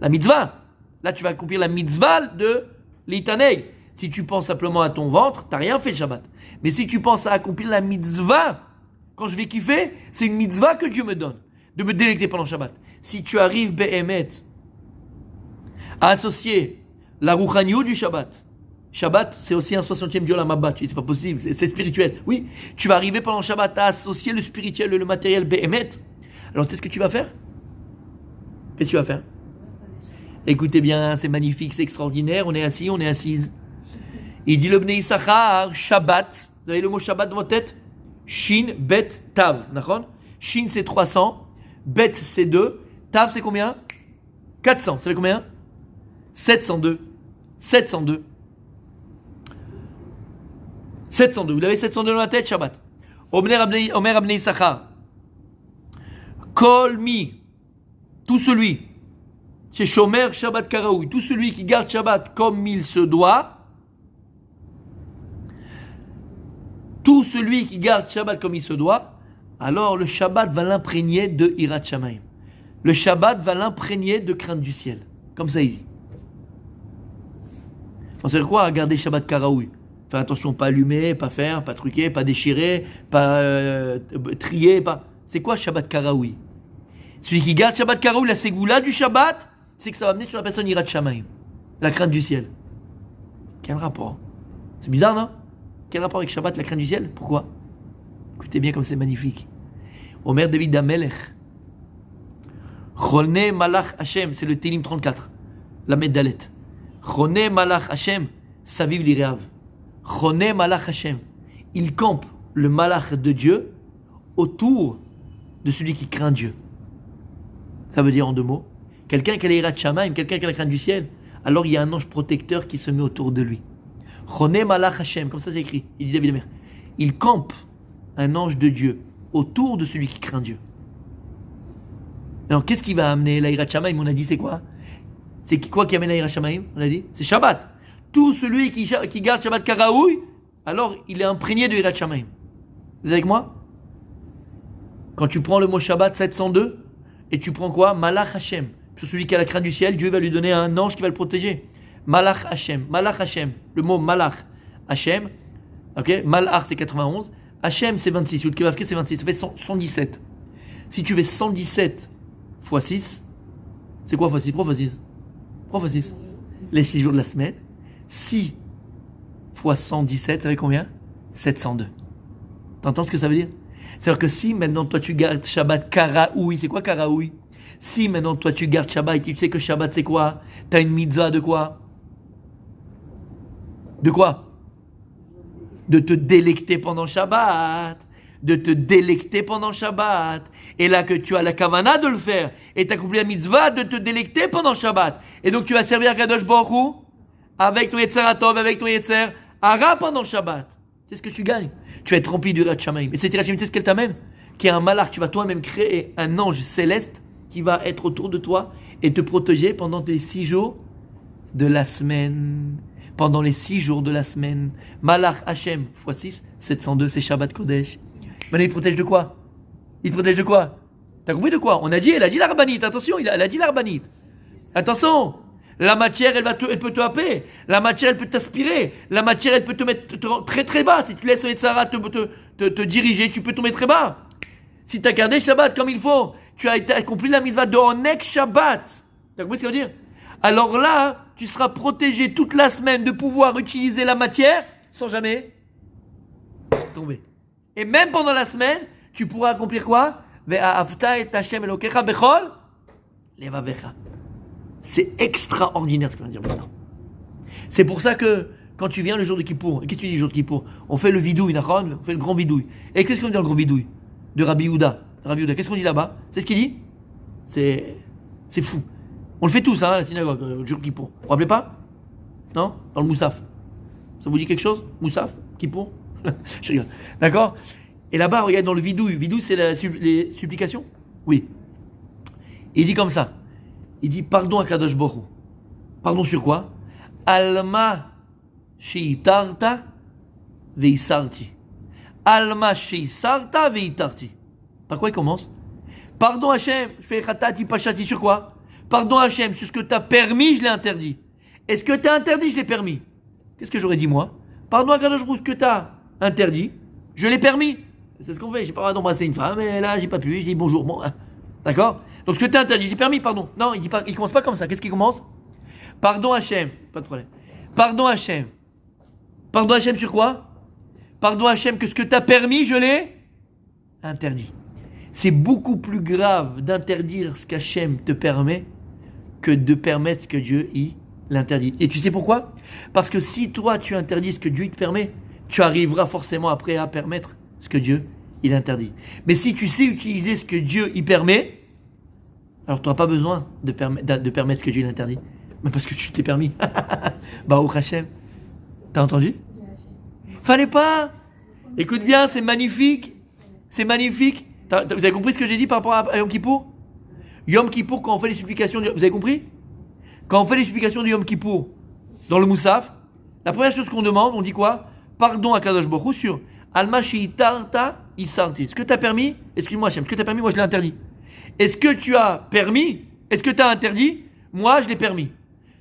la mitzvah. Là, tu vas accomplir la mitzvah de l'Itaneg. Si tu penses simplement à ton ventre, tu n'as rien fait le Shabbat. Mais si tu penses à accomplir la mitzvah, quand je vais kiffer, c'est une mitzvah que Dieu me donne, de me délecter pendant Shabbat. Si tu arrives, Be'emet, à associer la rouchaniou du Shabbat. Shabbat, c'est aussi un 60e du Olam Haba. C'est pas possible, c'est spirituel. Oui, tu vas arriver pendant Shabbat à associer le spirituel et le matériel Be'emet. Alors, c'est ce que tu vas faire? Qu'est-ce que tu vas faire? Écoutez bien, c'est magnifique, c'est extraordinaire. On est assis, on est assise. Il dit le Bnei Issachar, Shabbat. Vous avez le mot Shabbat dans votre tête? Shin, Bet, Tav. D'accord? Shin, c'est 300. Bet, c'est 2. Tav, c'est combien? 400. Ça fait combien? 702. 702. 702. Vous avez 702 dans la tête, Shabbat. Omer Abnei Issachar. Kol mi tout celui, chez Shomer Shabbat Karaoui, tout celui qui garde Shabbat comme il se doit, tout celui qui garde Shabbat comme il se doit, alors le Shabbat va l'imprégner de Hirat Shamayim. Le Shabbat va l'imprégner de crainte du ciel. Comme ça il dit. On sait quoi à garder Shabbat Karaoui? Faire attention, pas allumer, pas faire, pas truquer, pas déchirer, pas trier, pas... C'est quoi Shabbat Karaoui? Celui qui garde Shabbat Karaoui, la ségoula du Shabbat, c'est que ça va amener sur la personne Hirat Shamayim. La crainte du ciel. Quel rapport? C'est bizarre, non? Quel rapport avec Shabbat, la crainte du ciel? Pourquoi? Écoutez bien comme c'est magnifique. Omer David Amelech. Chone Malach Hashem, c'est le Télim 34. La Meddalet. Chone Malach Hashem, Saviv Lireav. Chone Malach Hashem. Il campe le Malach de Dieu autour de celui qui craint Dieu. Ça veut dire en deux mots, quelqu'un qui a l'Hirat Shamayim, quelqu'un qui a la crainte du ciel, alors il y a un ange protecteur qui se met autour de lui. Chone Malach Hashem, comme ça c'est écrit. Il dit David Amelech. Il campe un ange de Dieu autour de celui qui craint Dieu. Alors qu'est-ce qui va amener la Hirat Shamayim? On a dit c'est quoi? C'est quoi qui amène la Hirat Shamayim? On a dit c'est Shabbat. Tout celui qui garde Shabbat Karaoui, alors il est imprégné de Hirat Shamayim. Vous êtes avec moi? Quand tu prends le mot Shabbat 702 et tu prends quoi? Malach Hashem. Sur celui qui a la crainte du ciel, Dieu va lui donner un ange qui va le protéger. Malach Hashem. Malach Hashem. Le mot Malach Hashem. Ok? Malach c'est 91. Hashem c'est 26. Yud Kevavke c'est 26. Ça fait 117. Si tu fais 117 fois 6, c'est quoi fois 6? Pourquoi fois 6? Pourquoi fois 6? Les 6 jours de la semaine. 6 fois 117, ça fait combien? 702. T'entends ce que ça veut dire? C'est-à-dire que si maintenant toi tu gardes Shabbat Karaoui, c'est quoi Karaoui? Si maintenant toi tu gardes Shabbat et tu sais que Shabbat c'est quoi? T'as une mitzvah de quoi? De quoi? De te délecter pendant Shabbat. De te délecter pendant Shabbat. Et là que tu as la kavana de le faire. Et tu as accompli la mitzvah de te délecter pendant Shabbat. Et donc tu vas servir à Kadosh Baruch Hu avec ton Yetzer Hatov, avec ton Yetzer Hara pendant Shabbat. C'est ce que tu gagnes. Tu vas être rempli du Hirat Shamayim. Et cette Hirat Shamayim, c'est ce qu'elle t'amène? Qui est un malach. Tu vas toi-même créer un ange céleste qui va être autour de toi et te protéger pendant les 6 jours de la semaine. Pendant les 6 jours de la semaine. Malach Hashem x 6, 702, c'est Shabbat Kodesh. Maintenant, il protège de quoi? Il te protège de quoi? T'as compris de quoi? On a dit, elle a dit la rabbinite. Attention, elle a dit la rabbinite. Attention, la matière, elle peut te happer. La matière, elle peut t'aspirer. La matière, elle peut te mettre très très bas. Si tu laisses un Yetzara te diriger, tu peux tomber très bas. Si tu as gardé Shabbat comme il faut, tu as accompli la mitzvah de Onek Shabbat. T'as compris ce que ça veut dire? Alors là, tu seras protégé toute la semaine de pouvoir utiliser la matière sans jamais tomber. Et même pendant la semaine, tu pourras accomplir quoi? C'est extraordinaire ce qu'on va dire maintenant. C'est pour ça que quand tu viens le jour de Kippour, qu'est-ce que tu dis le jour de Kippour? On fait le vidouille, on fait le grand vidouille. Et qu'est-ce qu'on dit dans le grand vidouille de Rabbi Yehuda? Qu'est-ce qu'on dit là-bas? C'est ce qu'il dit? C'est fou. On le fait tous, hein, à la synagogue, le jour de Kippour. Vous vous rappelez pas? Non? Dans le Moussaf. Ça vous dit quelque chose? Moussaf? Kippour? Je rigole. D'accord? Et là-bas, regarde dans le vidouille. Vidouille, c'est les supplications? Oui. Il dit comme ça. Il dit pardon à Kadosh Baruch Hu. Pardon sur quoi? Alma sheitarta veisarti. Alma sheisarta veitarti. Par quoi il commence? Pardon Hachem, je fais khatati pachati sur quoi? Pardon Hachem, sur ce que tu as permis, je l'ai interdit. Et ce que tu as interdit, je l'ai permis. Qu'est-ce que j'aurais dit moi? Pardon à Kadosh Baruch Hu, ce que tu as interdit, je l'ai permis. C'est ce qu'on fait. J'ai pas le droit d'embrasser une femme, mais là, j'ai pas pu. Je dis bonjour. Bon, hein. D'accord? Donc, ce que tu as interdit, j'ai permis, pardon. Non, il dit pas, il commence pas comme ça. Qu'est-ce qu'il commence? Pardon Hachem. Pas de problème. Pardon Hachem. Pardon Hachem sur quoi? Pardon Hachem que ce que tu as permis, je l'ai interdit. C'est beaucoup plus grave d'interdire ce qu'Hachem te permet que de permettre ce que Dieu l'interdit. Et tu sais pourquoi? Parce que si toi, tu interdis ce que Dieu te permet, tu arriveras forcément après à permettre ce que Dieu il interdit. Mais si tu sais utiliser ce que Dieu il permet, alors tu n'auras pas besoin de permettre ce que Dieu il interdit. Mais parce que tu t'es permis. Baruch Hashem. T'as entendu? Fallait pas. Écoute bien, c'est magnifique. C'est magnifique. Vous avez compris ce que j'ai dit par rapport à Yom Kippour? Yom Kippour, quand on fait les supplications, vous avez compris? Quand on fait les supplications du Yom Kippour dans le Moussaf, la première chose qu'on demande, on dit quoi? Pardon à Kadosh Baruch Hu sur Alma Shi'itarta Isarti. Est-ce que tu as permis? Excuse-moi Hachem, est-ce que tu as permis? Moi je l'ai interdit. Est-ce que tu as permis? Est-ce que tu as interdit? Moi je l'ai permis.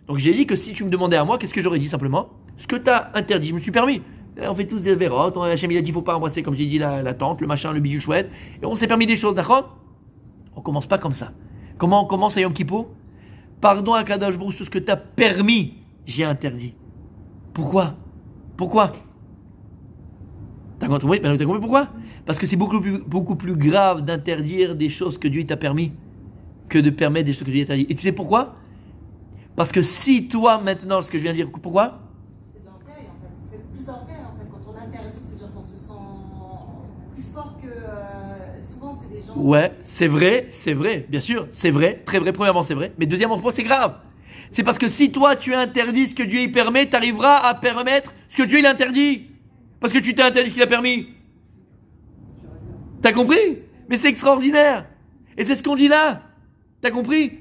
Donc j'ai dit que si tu me demandais à moi, qu'est-ce que j'aurais dit simplement? Ce que tu as interdit, je me suis permis. On fait tous des vérotes, Hachem il a dit faut pas embrasser, comme j'ai dit, la tante, le machin, le bidule chouette. Et on s'est permis des choses, d'accord? On commence pas comme ça. Comment on commence à Yom Kippour? Pardon à Kadosh Baruch Hu sur ce que tu as permis, j'ai interdit. Pourquoi? Pourquoi? T'as compris? T'as compris pourquoi? Parce que c'est beaucoup plus grave d'interdire des choses que Dieu t'a permis que de permettre des choses que Dieu t'a dit. Et tu sais pourquoi? Parce que si toi maintenant, ce que je viens de dire, pourquoi? C'est d'orgueil en fait. C'est plus d'orgueil en fait. Quand on interdit, c'est-à-dire qu'on se sent plus fort que. Souvent, c'est des gens. Ouais, c'est vrai, bien sûr, c'est vrai, très vrai. Premièrement, c'est vrai. Mais deuxièmement, c'est grave. C'est parce que si toi tu interdis ce que Dieu y permet, tu arriveras à permettre ce que Dieu il interdit. Parce que tu t'es interdit ce qu'il a permis. T'as compris? Mais c'est extraordinaire. Et c'est ce qu'on dit là. T'as compris?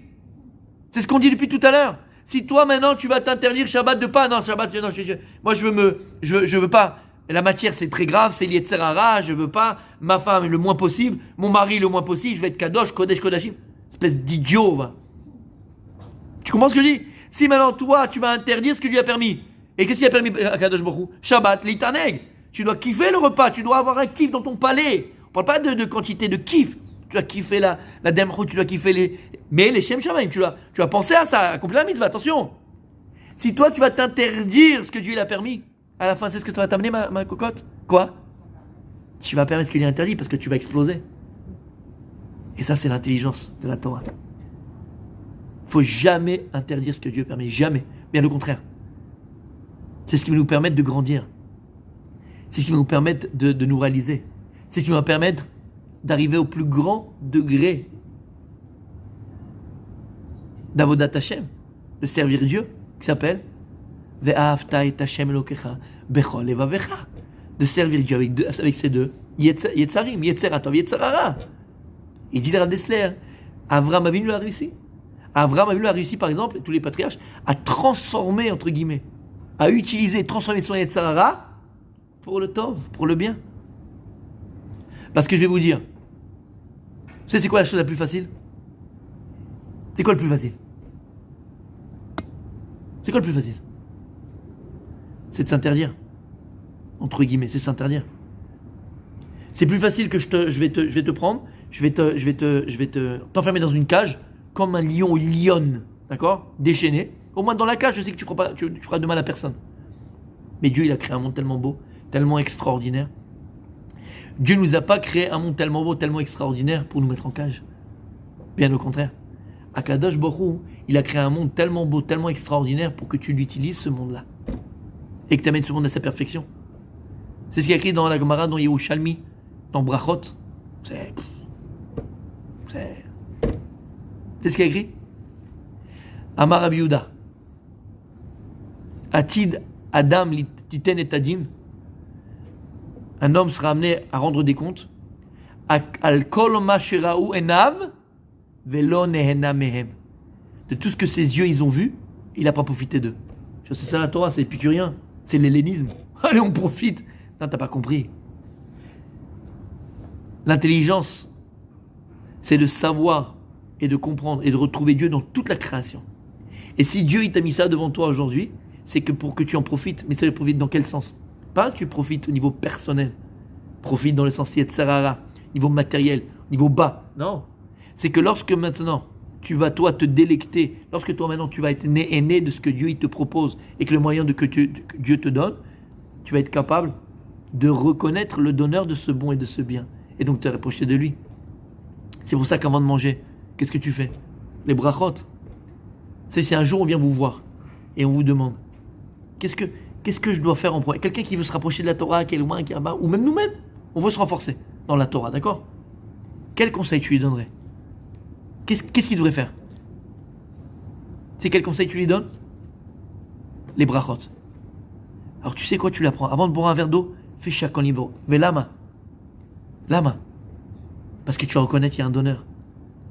C'est ce qu'on dit depuis tout à l'heure. Si toi maintenant tu vas t'interdire Shabbat de pas, non Shabbat, non, moi je veux pas. La matière c'est très grave, c'est l'Yetzer Hara, je veux pas. Ma femme le moins possible, mon mari le moins possible, je vais être Kadosh, Kodesh, Kodashim. Espèce d'idiot, va. Tu comprends ce que je dis? Si maintenant toi tu vas interdire ce que Dieu a permis, et qu'est-ce qu'il a permis à Kadosh Baruch Hu? Shabbat, l'Itaneg. Tu dois kiffer le repas, tu dois avoir un kiff dans ton palais. On parle pas de quantité de kiff. Tu dois kiffer la demrou, tu dois kiffer les. Mais les Shem Shamaim, tu vas penser à ça, à accomplir la mitzvah, attention. Si toi tu vas t'interdire ce que Dieu il a permis, à la fin c'est ce que ça va t'amener ma cocotte? Quoi? Tu vas permettre ce qu'il a interdit parce que tu vas exploser. Et ça c'est l'intelligence de la Torah. Faut jamais interdire ce que Dieu permet, jamais. Bien au contraire. C'est ce qui va nous permettre de grandir. C'est ce qui va nous permettre de nous réaliser. C'est ce qui va nous permettre d'arriver au plus grand degré d'Avodat Hashem, de servir Dieu, qui s'appelle Ve'ahavta et Hashem Elokecha bechol levavecha, de servir Dieu avec ces deux Yetzarim, Yetzeratov, Yetzerara. Il dit le Rav Dessler, Avraham Avinu a réussi. Avraham Avinu a réussi, par exemple, tous les patriarches, à transformer, entre guillemets, à utiliser, transformer son Yetzerara pour le tov, pour le bien. Parce que je vais vous dire, vous savez c'est quoi la chose la plus facile? C'est quoi le plus facile? C'est quoi le plus facile? C'est de s'interdire. Entre guillemets, c'est s'interdire. C'est plus facile que je vais te prendre, je vais t'enfermer dans une cage comme un lion ou lionne, d'accord? Déchaîné. Au moins dans la cage, je sais que tu feras de mal à personne. Mais Dieu, il a créé un monde tellement beau, tellement extraordinaire. Dieu ne nous a pas créé un monde tellement beau, tellement extraordinaire pour nous mettre en cage. Bien au contraire. Akadosh Baruch Hu, il a créé un monde tellement beau, tellement extraordinaire pour que tu l'utilises, ce monde-là. Et que tu amènes ce monde à sa perfection. C'est ce qui est écrit dans la Gemara, dans Yerushalmi, dans Brachot. C'est ce qui est écrit. Amar Rabbi Yehuda. Atid Adam titen et adin. Un homme sera amené à rendre des comptes. Al kol ma sheraou enav velo nehena mehem. De tout ce que ses yeux ils ont vu, il n'a pas profité d'eux. C'est ça la Torah, c'est épicurien, c'est l'hellénisme. Allez, on profite. Non, t'as pas compris. L'intelligence, c'est de savoir et de comprendre et de retrouver Dieu dans toute la création. Et si Dieu il t'a mis ça devant toi aujourd'hui, c'est que pour que tu en profites. Mais ça le profite dans quel sens? Pas que tu profites au niveau personnel. Profite dans le sens Yetzerara, niveau matériel, niveau bas. Non. C'est que lorsque maintenant, tu vas toi te délecter, lorsque toi maintenant tu vas être né de ce que Dieu il te propose et que le moyen que Dieu te donne, tu vas être capable de reconnaître le donneur de ce bon et de ce bien. Et donc te rapprocher de lui. C'est pour ça qu'avant de manger, qu'est-ce que tu fais? Les brachot. C'est un jour on vient vous voir et on vous demande qu'est-ce que je dois faire en premier? Quelqu'un qui veut se rapprocher de la Torah, qui est loin, qui est bas, ou même nous-mêmes, on veut se renforcer dans la Torah, d'accord? Quel conseil tu lui donnerais? Qu'est-ce qu'il devrait faire? C'est quel conseil tu lui donnes? Les brachot. Alors tu sais quoi, tu l'apprends. Avant de boire un verre d'eau, fais chaque niveau. Mais lama. Parce que tu vas reconnaître qu'il y a un donneur.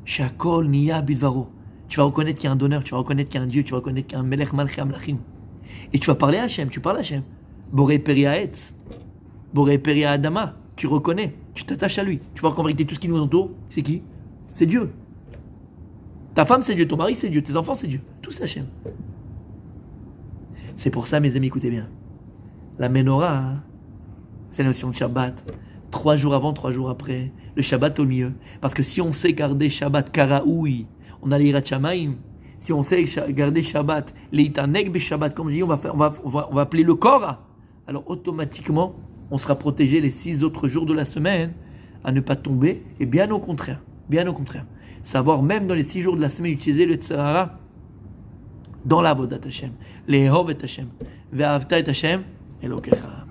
Shakol niya bidvaro. Tu vas reconnaître qu'il y a un donneur, tu vas reconnaître qu'il y a un Dieu, tu vas reconnaître qu'il y a un Melech Malchei Amlachim. Et tu vas parler à Hachem, tu parles à Hachem. Boré Peria Etz, Boré Peria Adama. Tu reconnais, tu t'attaches à lui. Tu vois qu'en vérité, tout ce qui nous entoure, c'est qui? C'est Dieu. Ta femme, c'est Dieu. Ton mari, c'est Dieu. Tes enfants, c'est Dieu. Tout c'est Hachem. C'est pour ça, mes amis, écoutez bien. La Menorah, hein, c'est la notion de Shabbat. 3 jours avant, 3 jours après. Le Shabbat au milieu. Parce que si on sait garder Shabbat karaoui, on a l'Irat Shamaim. Si on sait garder Shabbat, l'Eitaneg be Shabbat, comme je dis, on va appeler le corps. Alors automatiquement, on sera protégé les 6 autres jours de la semaine à ne pas tomber. Et bien au contraire. Bien au contraire. Savoir même dans les 6 jours de la semaine utiliser le Tzahara dans la Avodat Hashem. Le'ehov et Hashem. Ve'ahavta et Hashem. Elokecha.